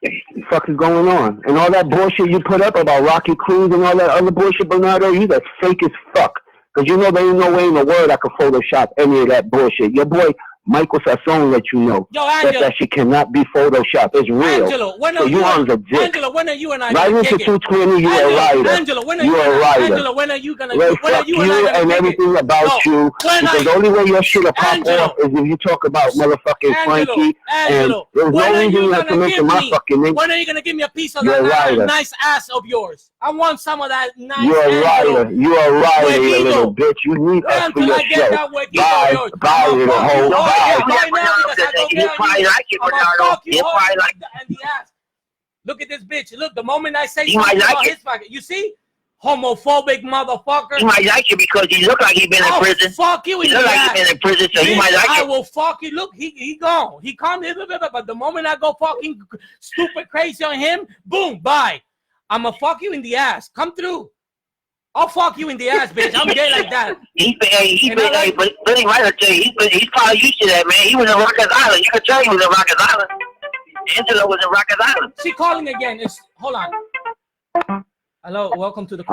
What the fuck is going on? And all that bullshit you put up about Rocky Cruz and all that other bullshit, Bernardo, you that fake as fuck. Because you know there ain't no way in the world I could Photoshop any of that bullshit. Your boy Michael Sassone let you know Yo, Angelo, that shit cannot be photoshopped. It's real. Angelo, when so are you on the dick. Angelo, when are you and I Right gonna into kick it? 220, you a writer. Angelo, when are you a writer. Angelo, when are you gonna? Right, when are fuck you and I gonna and kick everything it? about you. Because the only way your shit will pop off is if you talk about motherfucking Frankie. Angelo, and there's when no are reason you you have to gonna mention give my me? fucking name. When are you gonna give me a piece of You're that a nice ass of yours? I want some of that nice. You're a Angelo. writer. You're a writer, you little bitch. You need us for your show. Bye, little hoe. Bye. You probably like it, Bernardo. You probably like it. Look at this bitch. Look, the moment I say something about his pocket, you see? Homophobic motherfucker. He might like it because he look like he been in prison. Fuck you. He look like he been in prison, so he might like it. I will fuck you. Look, he gone. He come here, but the moment I go fucking stupid crazy on him, boom, bye. I'ma fuck you in the ass. Come through. I'll fuck you in the ass, bitch. I'm gay like that. But Billy Ryder tell you, he's probably used to that, man. He was in Rikers Island. You can tell he was in Rikers Island. Angelo was in Rikers Island. She calling again. Hold on. Hello, welcome to the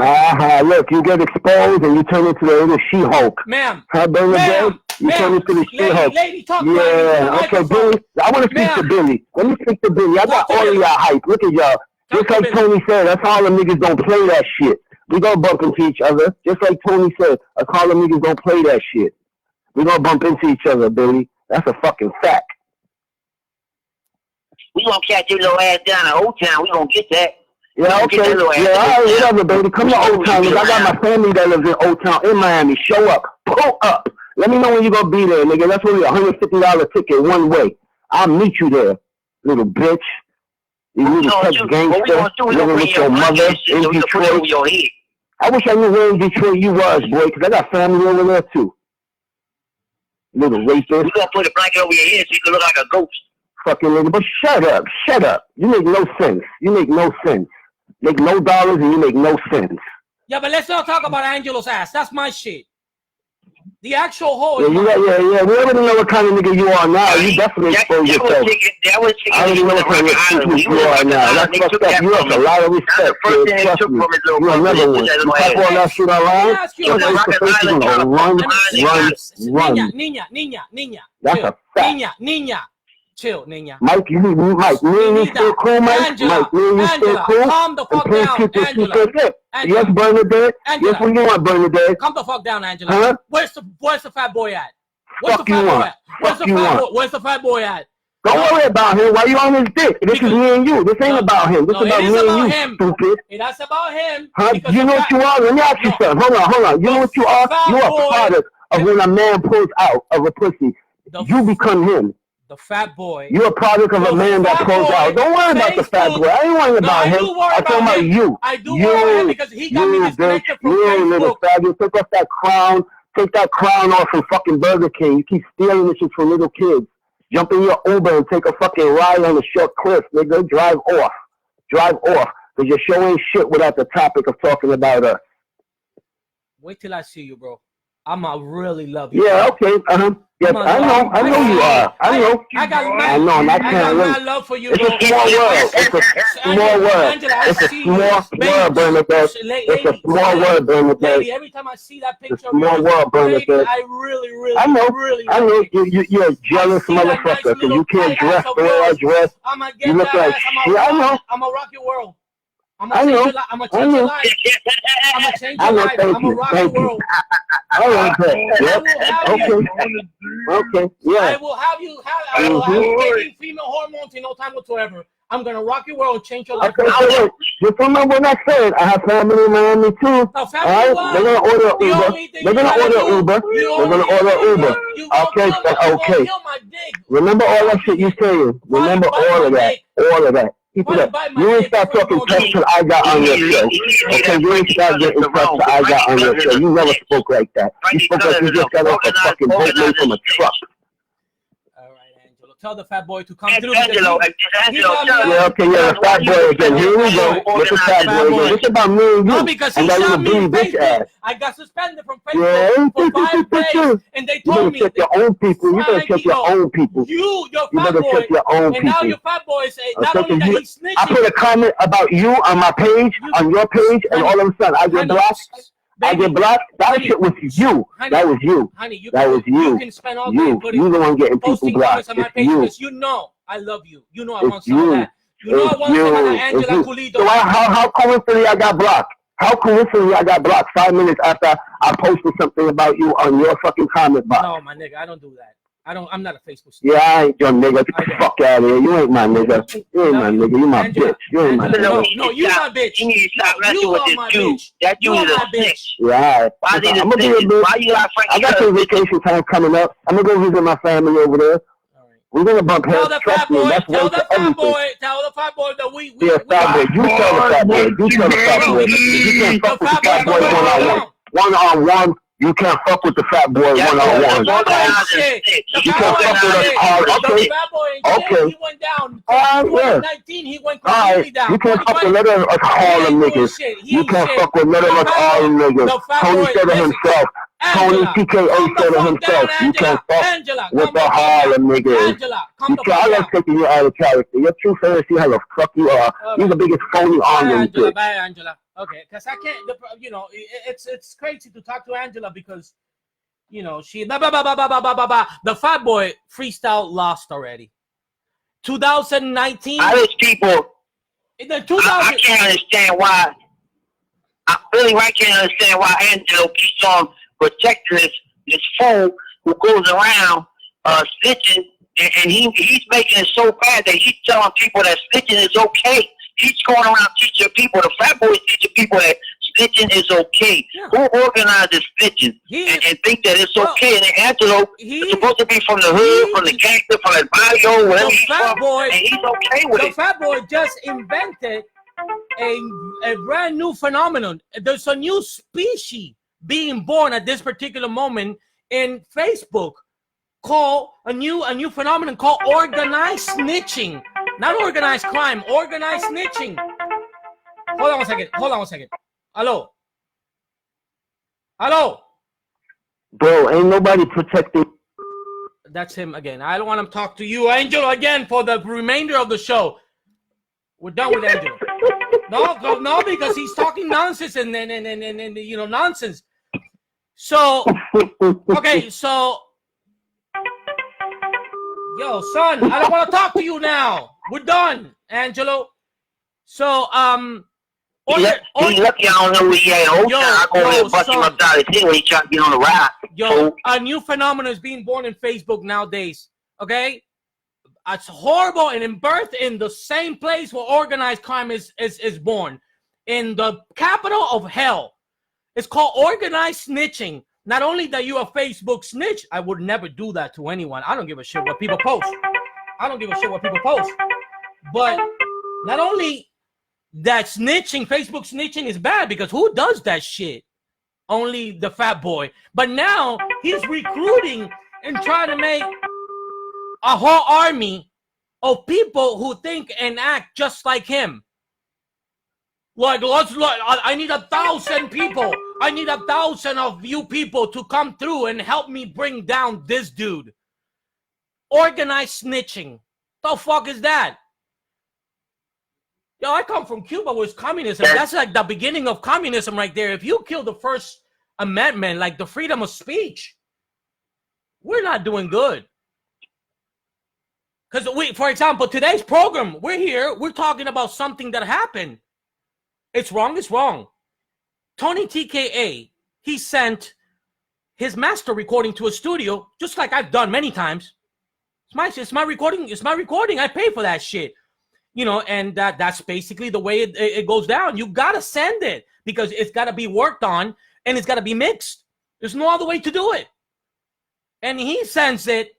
look, you get exposed and you turn into the little She-Hulk. Ma'am. You turn into the She-Hulk. Lady, talk okay, Billy. I want to speak to Billy. Let me speak to Billy. I got all of y'all hype. Look at y'all. Just like Tony said, that's how the niggas don't play that shit. We gonna bump into each other. Just like Tony said, that's how the niggas don't play that shit. We gonna bump into each other, Billy. That's a fucking fact. We gonna catch your little ass down in Old Town. We gonna get that. Yeah, okay. Yeah, all right, whatever, baby. Come to Old Town. I got my family that lives in Old Town in Miami. Show up. Pull up. Let me know when you gonna be there, nigga. That's only $150 ticket one way. I'll meet you there, little bitch. You little sex gangster living with your mother in Detroit. I wish I knew where in Detroit you was, boy, because I got family over there, too. Little rapist. You gonna put a blanket over your head so you can look like a ghost. Fucking nigga. But shut up. You make no sense. Make no dollars and you make no sense. Yeah, but let's not talk about Angelo's ass. That's my shit. The actual whole. Yeah, we already know what kind of nigga you are now. You definitely expose yourself. I already know what kind of nigga you are now. That's fucked up. You have a lot of respect. Trust me. You're another one. You type all that shit online, run. Niña. That's a fact. Niña. Chill, Niña. Mike, me and you still cool, Mike? Mike, me and you still cool? Calm the fuck down, Angela. Yes, Bernadette. Yes, what you want, Bernadette? Calm the fuck down, Angela. Huh? Where's the fat boy at? Where's the fat boy at? Don't worry about him. Why you on his dick? This is me and you. This ain't about him. This is about me and you, stupid. That's about him. Huh? You know what you are? Let me ask you something. Hold on. You know what you are? You are a product of when a man pulls out of a pussy. You become him. The fat boy. You're a product of a man that pulls out. Don't worry about the fat boy. I ain't worrying about him. I'm talking about you. I do worry about him because he got me disconnected from Facebook. You little faggot. Take off that crown. Take that crown off from fucking Burger King. You keep stealing this shit from little kids. Jump in your Uber and take a fucking ride on a short cliff, nigga. Drive off. Because your show ain't shit without the topic of talking about us. Wait till I see you, bro. I'ma really love you. Yeah, okay. Yes, I know you are. I know. I got mad love for you. It's a small world. It's a small world. It's a small world, Bernadette. It's a small world, Bernadette. Every time I see that picture, it's a small world, Bernadette. I really. I know. You're a jealous motherfucker. So you can't dress the way I dress. You look like shit. I know. I'ma rock your world. I'ma change your life. I'ma rock your world. All right, okay, yeah. I will have you taking female hormones in no time whatsoever. I'm gonna rock your world and change your life. Okay, so just remember what I said. I have family in Miami too. No, they're gonna order Uber. They're gonna order Uber. Okay. Remember all that shit you saying. Remember all of that. Keep it up. You ain't start talking trash till I got on your show. Okay, you ain't start getting trash till I got on your show. You never spoke like that. You spoke like you just got off a fucking boat made from a truck. All right, Angelo. Tell the fat boy to come through. Angelo, the fat boy again. Here we go. With the fat boy again. It's about me and you. No, because he shot me in Facebook. I got suspended from Facebook for 5 days, and they told me. You better check your own people. You better check your own people. You better check your own people. And now your fat boy say not only that he's snitching. I put a comment about you on my page, on your page, and all of a sudden I get blocked. I get blocked. That shit was you. Honey, that was you. Honey, you that can, was you. You can spend all day putting, you the one getting people posting blocked. comments on my page because you know I love you. You know I want some of that. You know I want some of that Angela Pulido. So how coincidentally I got blocked? How coincidentally I got blocked 5 minutes after I posted something about you on your fucking comment box? No, my nigga, I don't do that. I'm not a Facebook star. Yeah, I ain't your nigga. Get the fuck out of here. You ain't my nigga. You ain't my nigga. You my Angela, bitch. You ain't my nigga. No, you my bitch. You need to stop messing with this dude. That dude is a bitch. Yeah, I'm gonna be a bitch. Why you like I got some vacation time coming up. I'm gonna go visit my family over there. We're gonna bump heads. Tell the fat boy that we yeah, fat boy. You tell the fat boy. You tell the fat boy. You can't fuck with the fat boy one-on-one. One-on-one. You can't fuck with the fat boy one-on-one. You can't fuck with us hard. Okay. He went down. Yeah. 2019, he went completely down. You can't fuck with none of us Harlem niggas. You can't fuck with none of us Harlem niggas. Tony said it himself. Tony TKO said it himself. You can't fuck with the Harlem niggas. I love taking you out of character. Your true fans see how the fuck you are. You're the biggest phony on them bitch. Bye, Angela. Okay, because I can't, you know, it's crazy to talk to Angela because, you know, she, the fat boy freestyle lost already. 2019. All these people, I can't understand why, I can't understand why Angelo keeps on protecting this fool who goes around snitching, and he's making it so bad that he's telling people that snitching is okay. He's going around teaching people, the fat boy is teaching people that snitching is okay. Yeah. Who organized the snitching and think that it's okay? And Angelo is supposed to be from the hood, from the gangster, from the barrio, wherever he's from, and he's okay with it. The fat boy just invented a brand new phenomenon. There's a new species being born at this particular moment in Facebook called a new phenomenon called organized snitching. Not organized crime, organized snitching. Hold on one second. Hello. Bro, ain't nobody protecting. That's him again. I don't want to talk to you, Angel, again for the remainder of the show. We're done with Angel. No, because he's talking nonsense and you know, nonsense. So, okay, so, yo, son, I don't want to talk to you now. We're done, Angelo. So, He's lucky I don't know where he at. I go there and bust him upside his head when he trying to get on the ride. Yo, a new phenomenon is being born in Facebook nowadays. Okay? It's horrible and in birth in the same place where organized crime is born. In the capital of hell. It's called organized snitching. Not only that you a Facebook snitch, I would never do that to anyone. I don't give a shit what people post. But not only that snitching, Facebook snitching is bad because who does that shit? Only the fat boy. But now he's recruiting and trying to make a whole army of people who think and act just like him. Like, I need 1,000 people. I need 1,000 of you people to come through and help me bring down this dude. Organized snitching. The fuck is that? Yo, I come from Cuba where it's communism. That's like the beginning of communism right there. If you kill the First Amendment, like the freedom of speech, we're not doing good. Because for example, today's program, we're talking about something that happened. It's wrong. Tony TKA, he sent his master recording to a studio, just like I've done many times. It's my recording. I pay for that shit. You know, and that's basically the way it goes down. You gotta send it because it's gotta be worked on and it's gotta be mixed. There's no other way to do it. And he sends it.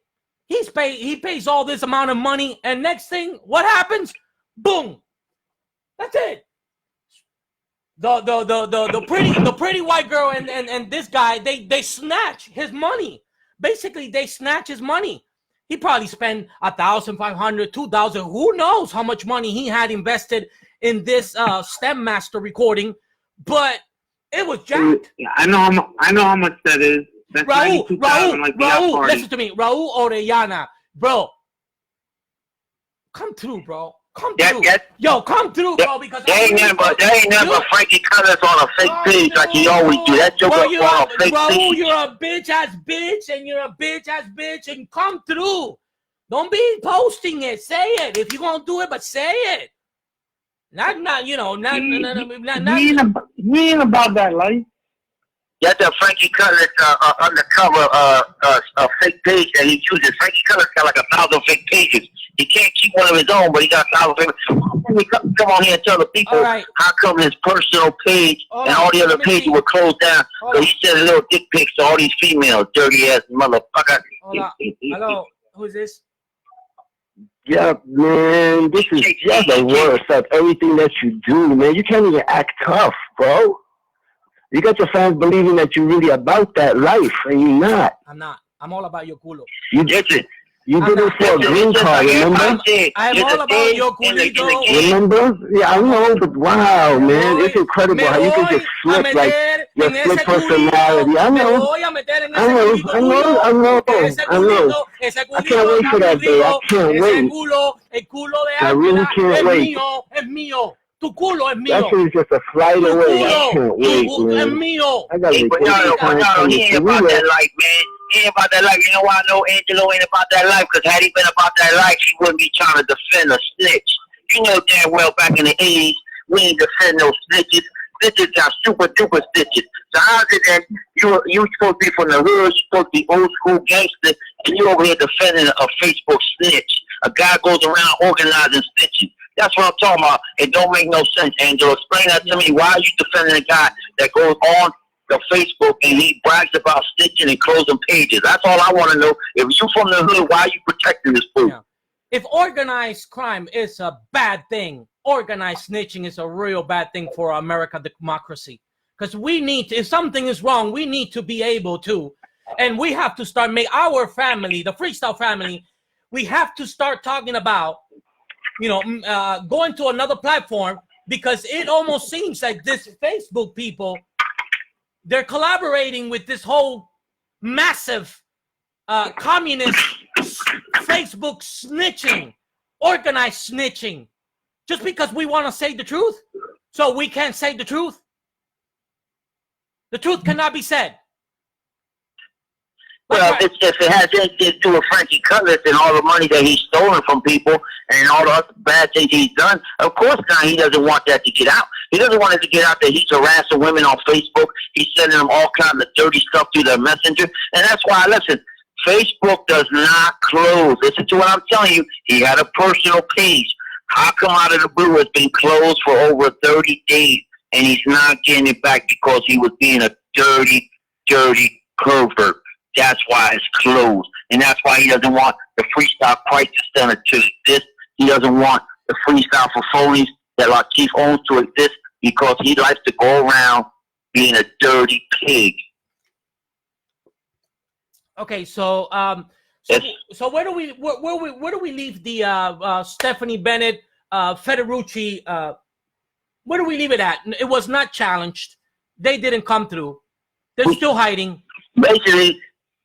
He pays all this amount of money, and next thing, what happens? Boom. That's it. The pretty white girl and this guy, they snatch his money. Basically, they snatch his money. He probably spent $1,500, $2,000. Who knows how much money he had invested in this STEM master recording? But it was jacked. I know how much that is. That's Raul, listen to me. Raul Orellana, bro. Come through, bro. Come That- through. that- Yo, come through, bro, because There ain't nothing but Frankie Cutlass on a fake page like he always do. That joke bro, on a fake page. you're a bitch ass bitch, and you're a bitch ass bitch, and come through. Don't be posting it. Say it if you're gonna do it, but say it. Not you know, not. He ain't about that life. That's a Frankie Cutlass undercover fake page that he uses. Frankie Cutlass got like 1,000 fake pages. He can't keep one of his own, but he got 1,000 fake. Come on here and tell the people how come his personal page and all the other pages were closed down because he sent little dick pics to all these females, dirty ass motherfucker. Hold on. Hello, who's this? Yeah, man, this is just the worst of everything that you do, man. You can't even act tough, bro. You got your fans believing that you're really about that life, and you're not. I'm not. I'm all about your culo. You did it. You did it for a green card, remember? I'm all about your culito. Remember? Yeah, I know, but wow, man, it's incredible how you can just flip like your flip personality. I know. I can't wait for that day. I can't wait. El culo de I really can't wait. Es mío. Tu culo es mío. That shit is just a flight away. I can't wait, Es man. mío. I gotta But he ain't about that life, man. He ain't about that life. You know why I know Angelo ain't about that life? Because had he been about that life, he wouldn't be trying to defend a snitch. You know damn well back in the 80s, we ain't defend no snitches. Snitches got super duper stitches. So how is it that you supposed to be from the hood, you supposed to be old school gangster, and you over here defending a Facebook snitch? A guy goes around organizing snitches. That's what I'm talking about. It don't make no sense, Angelo. Explain that to me. Why are you defending a guy that goes on the Facebook and he brags about snitching and closing pages? That's all I want to know. If you from the hood, why are you protecting this fool? Yeah. If organized crime is a bad thing, organized snitching is a real bad thing for American democracy. Because we need to, if something is wrong, we need to be able to, and we have to start make our family, the Freestyle family, we have to start talking about, you know, going to another platform, because it almost seems like this Facebook people, they're collaborating with this whole massive communist Facebook snitching, organized snitching, just because we want to say the truth. So we can't say the truth. The truth cannot be said. Well, if it has anything to do with Frankie Cutlass and all the money that he's stolen from people and all the other bad things he's done, of course now he doesn't want that to get out. He doesn't want it to get out that he's harassing women on Facebook. He's sending them all kinds of dirty stuff through their messenger. And that's why, listen, Facebook does not close. Listen to what I'm telling you. He had a personal page. How come out of the blue it's been closed for over 30 days and he's not getting it back because he was being a dirty, dirty pervert? That's why it's closed. And that's why he doesn't want the Freestyle Crisis Center to exist. He doesn't want the Freestyle for Phonies that Lakeith owns to exist, because he likes to go around being a dirty pig. Okay, so so where do we leave the Stephanie Bennett, Federucci? Where do we leave it at? It was not challenged. They didn't come through. They're still hiding. Basically,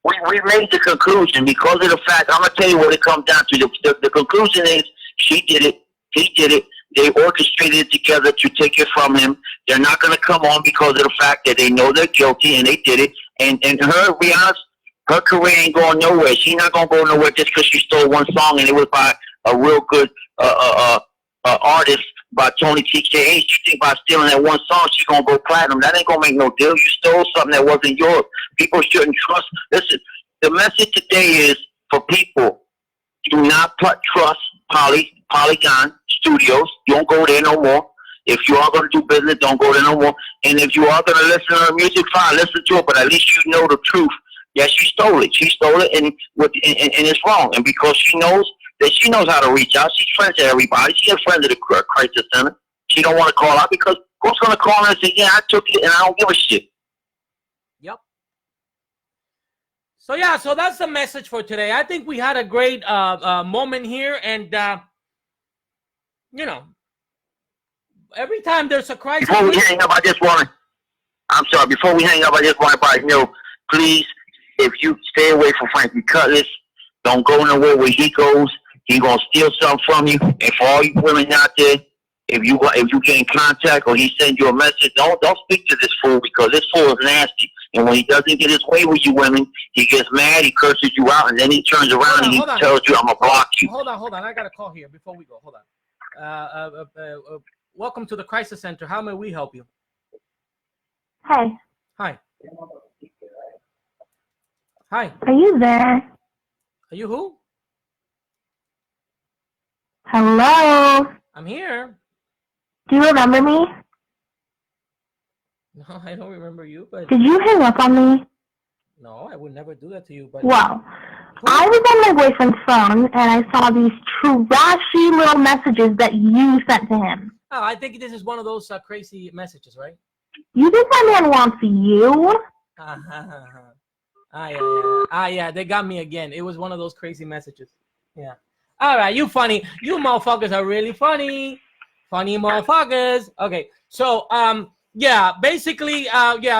we made the conclusion because of the fact. I'm gonna tell you what it comes down to. The conclusion is she did it. He did it. They orchestrated it together to take it from him. They're not gonna come on because of the fact that they know they're guilty and they did it. And her, to be honest, her career ain't going nowhere. She's not gonna go nowhere just because she stole one song and it was by a real good artist, by Tony TKH. You think by stealing that one song she's gonna go platinum? That ain't gonna make no deal. You stole something that wasn't yours. People shouldn't trust. Listen, the message today is for people: do not trust Polygon Studios. Don't go there no more. If you are going to do business, don't go there no more. And if you are going to listen to her music, fine, listen to it. But at least you know the truth. Yes, she stole it. She stole it, and it's wrong. And because she knows that she knows how to reach out, she's friends to everybody. She's a friend of the Crisis Center. She don't want to call out because who's going to call her and say, "Yeah, I took it, and I don't give a shit." Yep. So yeah, so that's the message for today. I think we had a great moment here, and you know, every time there's a crisis. Before we hang up, I just want to. I'm sorry. Before we hang up, I just want everybody to know, please, if you stay away from Frankie Cutlass, don't go nowhere where he goes. he gonna steal something from you. And for all you women out there, if you get in contact or he sends you a message, don't speak to this fool, because this fool is nasty. And when he doesn't get his way with you women, he gets mad, he curses you out, and then he turns around and he tells you, I'm gonna block you. Hold on. I got a call here before we go. Hold on. Welcome to the Crisis Center. How may we help you? Hi. Hi. Hi. Are you there? Are you who? Hello. I'm here. Do you remember me? No, I don't remember you, but Did you hang up on me? no, I would never do that to you. But Well, I was on my boyfriend's phone and I saw these trashy little messages that you sent to him. oh, I think this is one of those crazy messages, right? You think my man wants you? Yeah, they got me again. It was one of those crazy messages. Yeah. All right, you funny. You motherfuckers are really funny. Funny motherfuckers. Okay, so, yeah, basically,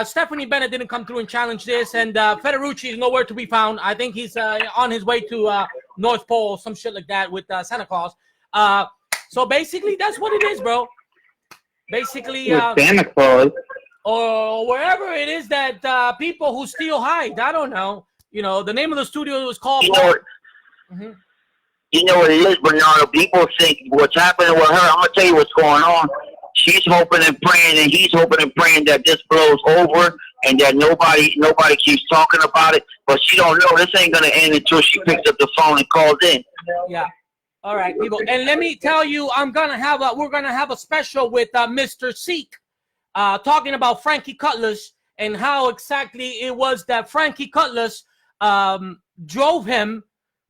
Stephanie Bennett didn't come through and challenge this, and Federucci is nowhere to be found. I think he's on his way to North Pole, some shit like that, with Santa Claus. So basically, that's what it is, bro. Basically, Santa Claus. or wherever it is that people who steal hide. I don't know. You know, the name of the studio was called. You know what it is, Bernardo? People think what's happening with her. I'm gonna tell you what's going on. She's hoping and praying, and he's hoping and praying that this blows over and that nobody keeps talking about it. But she don't know this ain't gonna end until she picks up the phone and calls in. Yeah. All right, people. And let me tell you, we're gonna have a special with Mr. Seek, talking about Frankie Cutlass and how exactly it was that Frankie Cutlass drove him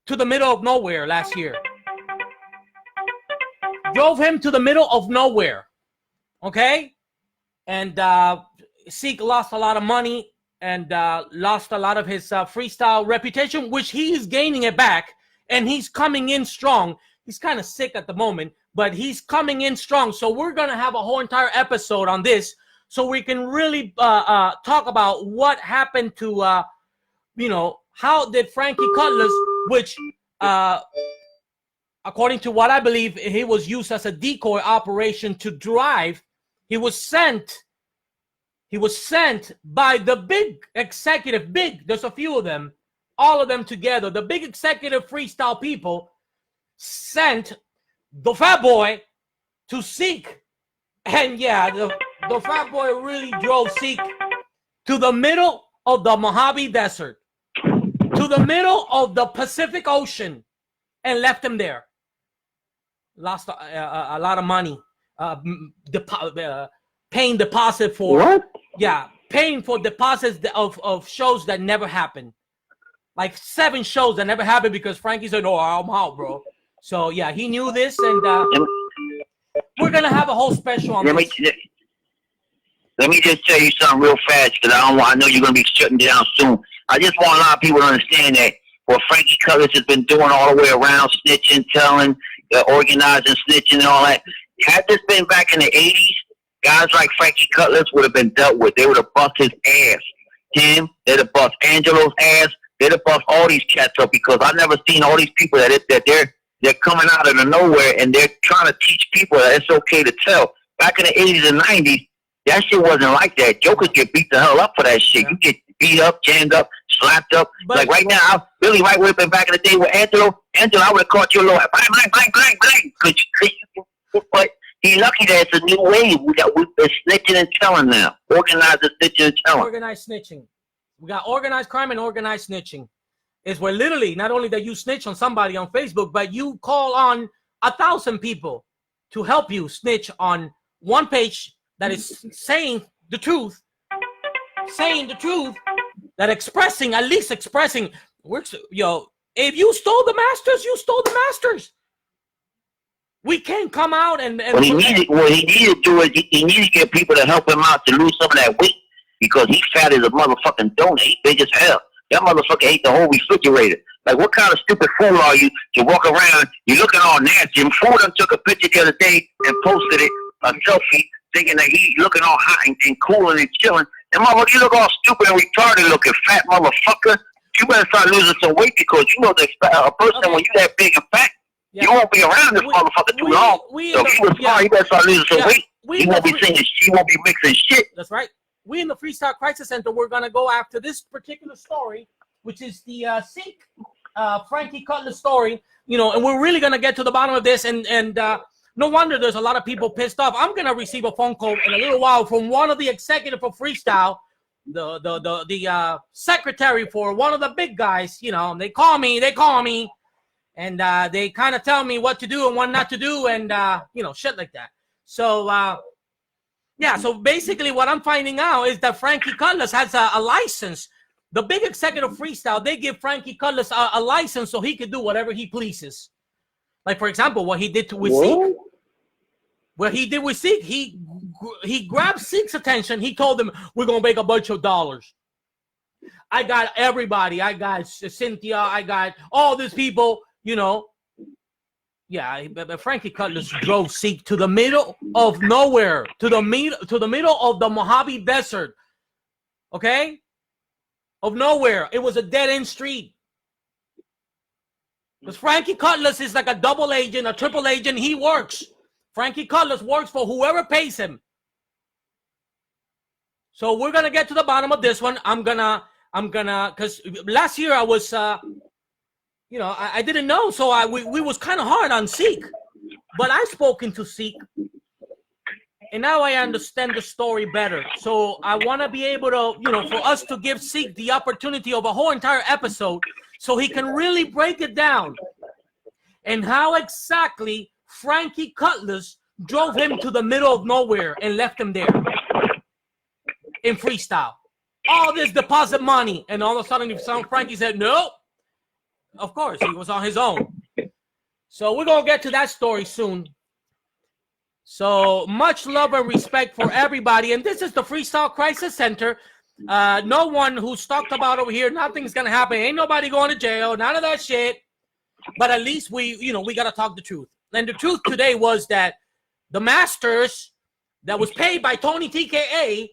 to the middle of nowhere last year. Drove him to the middle of nowhere. Okay? And Seek lost a lot of money and lost a lot of his freestyle reputation, which he is gaining it back. And he's coming in strong. He's kind of sick at the moment, but he's coming in strong. So we're going to have a whole entire episode on this so we can really talk about what happened to, how did Frankie Cutlass, which, according to what I believe, he was used as a decoy operation to drive. He was sent by the big executive, there's a few of them, all of them together. The big executive freestyle people sent the Fat Boy to Seek. And yeah, the Fat Boy really drove Seek to the middle of the Mojave Desert, to the middle of the Pacific Ocean, and left him there. Lost a lot of money. Paying deposit for what? Yeah, paying for deposits of shows that never happened. Like 7 shows that never happened because Frankie said, "Oh, I'm out, bro." So yeah, he knew this, and we're gonna have a whole special on this. Let me just tell you something real fast, because I know you're gonna be shutting down soon. I just want a lot of people to understand that what Frankie Cutlass has been doing all the way around, snitching, telling, organizing, snitching, and all that. Had this been back in the 80s, guys like Frankie Cutlass would have been dealt with. They would have bust his ass. Him, they'd have bust Angelo's ass. They'd have bust all these cats up, because I've never seen all these people that they're coming out of the nowhere and they're trying to teach people that it's okay to tell. Back in the 80s and 90s, that shit wasn't like that. Jokers get beat the hell up for that shit. You get beat up, jammed up, slapped up. But, like right now, Billy White would have been back in the day with Angelo, I would have caught you a little bang. But he's lucky that it's a new wave. We're snitching and telling now. Organized snitching and telling. Organized snitching. We got organized crime and organized snitching. It's where literally not only that you snitch on somebody on Facebook, but you call on 1,000 people to help you snitch on one page that is saying the truth, that at least expressing, if you stole the masters, you stole the masters. We can't come out and what he needed to do is he needed to get people to help him out to lose some of that weight, because he fat as a motherfucking donut. He big as hell. That motherfucker ate the whole refrigerator. Like, what kind of stupid fool are you to walk around, you're looking all nasty? And Ford took a picture the other day and posted it, a selfie, thinking that he's looking all hot and cool and chilling. And motherfucker, you look all stupid and retarded looking, fat motherfucker. You better start losing some weight, because you know that a person, when you that big and fat, You won't be around this motherfucker too long. So he was smart. He better start losing some weight. He won't be singing. He won't be mixing shit. That's right. We in the Freestyle Crisis Center, we're gonna go after this particular story, which is the Seek Frankie Cutler story. You know, and we're really gonna get to the bottom of this. And no wonder there's a lot of people pissed off. I'm gonna receive a phone call in a little while from one of the executives for Freestyle, the secretary for one of the big guys. You know, they call me, and they kind of tell me what to do and what not to do, and you know, shit like that. So yeah, so basically what I'm finding out is that Frankie Cutlass has a license. The big executive Freestyle, they give Frankie Cutlass a license so he can do whatever he pleases. Like, for example, what he did with Seek. What he did with Seek, he grabbed Seek's attention. He told them, we're going to make a bunch of dollars. I got everybody. I got Cynthia. I got all these people, you know. Yeah, but Frankie Cutlass drove Seek to the middle of nowhere, to the middle of the Mojave Desert, okay? Of nowhere. It was a dead-end street. Because Frankie Cutlass is like a double agent, a triple agent. He works. Frankie Cutlass works for whoever pays him. So we're gonna get to the bottom of this one. I'm gonna, because last year I was, you know, I didn't know, so we was kind of hard on Seek, but I spoken to Seek, and now I understand the story better. So I want to be able to, you know, for us to give Seek the opportunity of a whole entire episode, so he can really break it down, and how exactly Frankie Cutlass drove him to the middle of nowhere and left him there in Freestyle. All this deposit money, and all of a sudden, Frankie said no. Of course, he was on his own. So we're going to get to that story soon. So much love and respect for everybody. And this is the Freestyle Crisis Center. No one who's talked about over here, nothing's going to happen. Ain't nobody going to jail. None of that shit. But at least we got to talk the truth. And the truth today was that the masters that was paid by Tony TKA,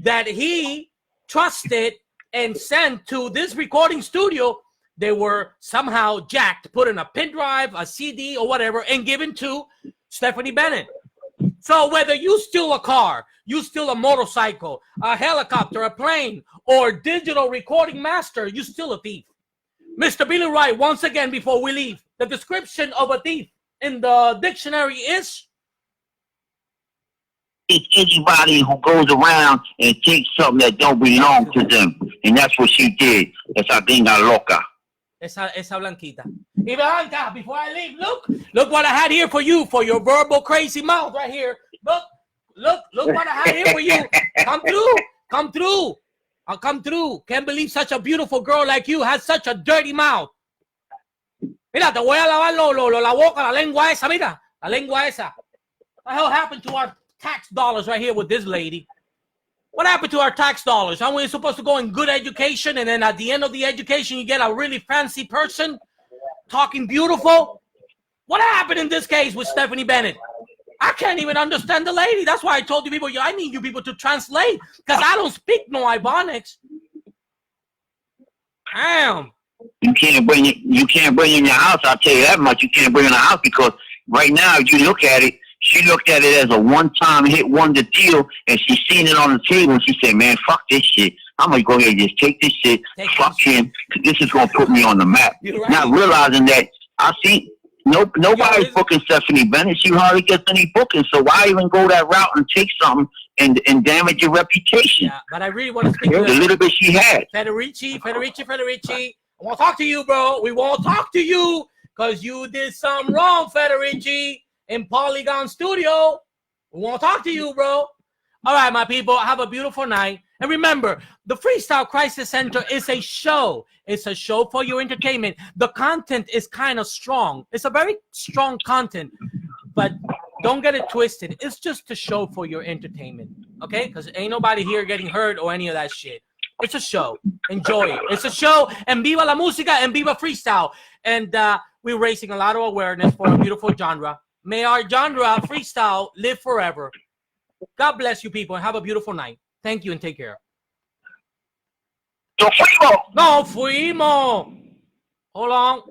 that he trusted and sent to this recording studio, they were somehow jacked, put in a pen drive, a CD, or whatever, and given to Stephanie Bennett. So whether you steal a car, you steal a motorcycle, a helicopter, a plane, or digital recording master, you steal a thief. Mr. Billy Wright, once again, before we leave, the description of a thief in the dictionary is? It's anybody who goes around and takes something that don't belong to them. And that's what she did. Esa gringa loca. Esa blanquita. Y Blanca, before I leave, look what I had here for you, for your verbal crazy mouth right here. Look what I had here for you. Come through. I'll come through. Can't believe such a beautiful girl like you has such a dirty mouth. Mira, te voy a lavar la boca, la lengua esa, mira, la lengua esa. What the hell happened to our tax dollars right here with this lady? What happened to our tax dollars? Aren't we supposed to go in good education, and then at the end of the education, you get a really fancy person talking beautiful? What happened in this case with Stephanie Bennett? I can't even understand the lady. That's why I told you people, I need you people to translate, because I don't speak no Ibonics. Damn. You can't bring it in your house. I'll tell you that much. You can't bring it in the house, because right now, if you look at it, she looked at it as a one-time hit wonder deal, and she seen it on the table, and she said, man, fuck this shit. I'm going to go ahead and just take this shit, fuck him, because this is going to put me on the map. Right. Not realizing that I see nobody's booking Stephanie Bennett. She hardly gets any bookings, so why even go that route and take something and damage your reputation? Yeah, but I really want to speak to the little bit she had. Federici. I want to talk to you, bro. We won't talk to you because you did something wrong, Federici. In Polygon Studio. We won't talk to you, bro. All right, my people, have a beautiful night. And remember, the Freestyle Crisis Center is a show. It's a show for your entertainment. The content is kind of strong. It's a very strong content, but don't get it twisted. It's just a show for your entertainment, okay? Because ain't nobody here getting hurt or any of that shit. It's a show. Enjoy it. It's a show. And viva la música and viva freestyle. And we're raising a lot of awareness for a beautiful genre. May our genre, freestyle, live forever. God bless you people and have a beautiful night. Thank you and take care. No fuimos. No fuimos. Hold on.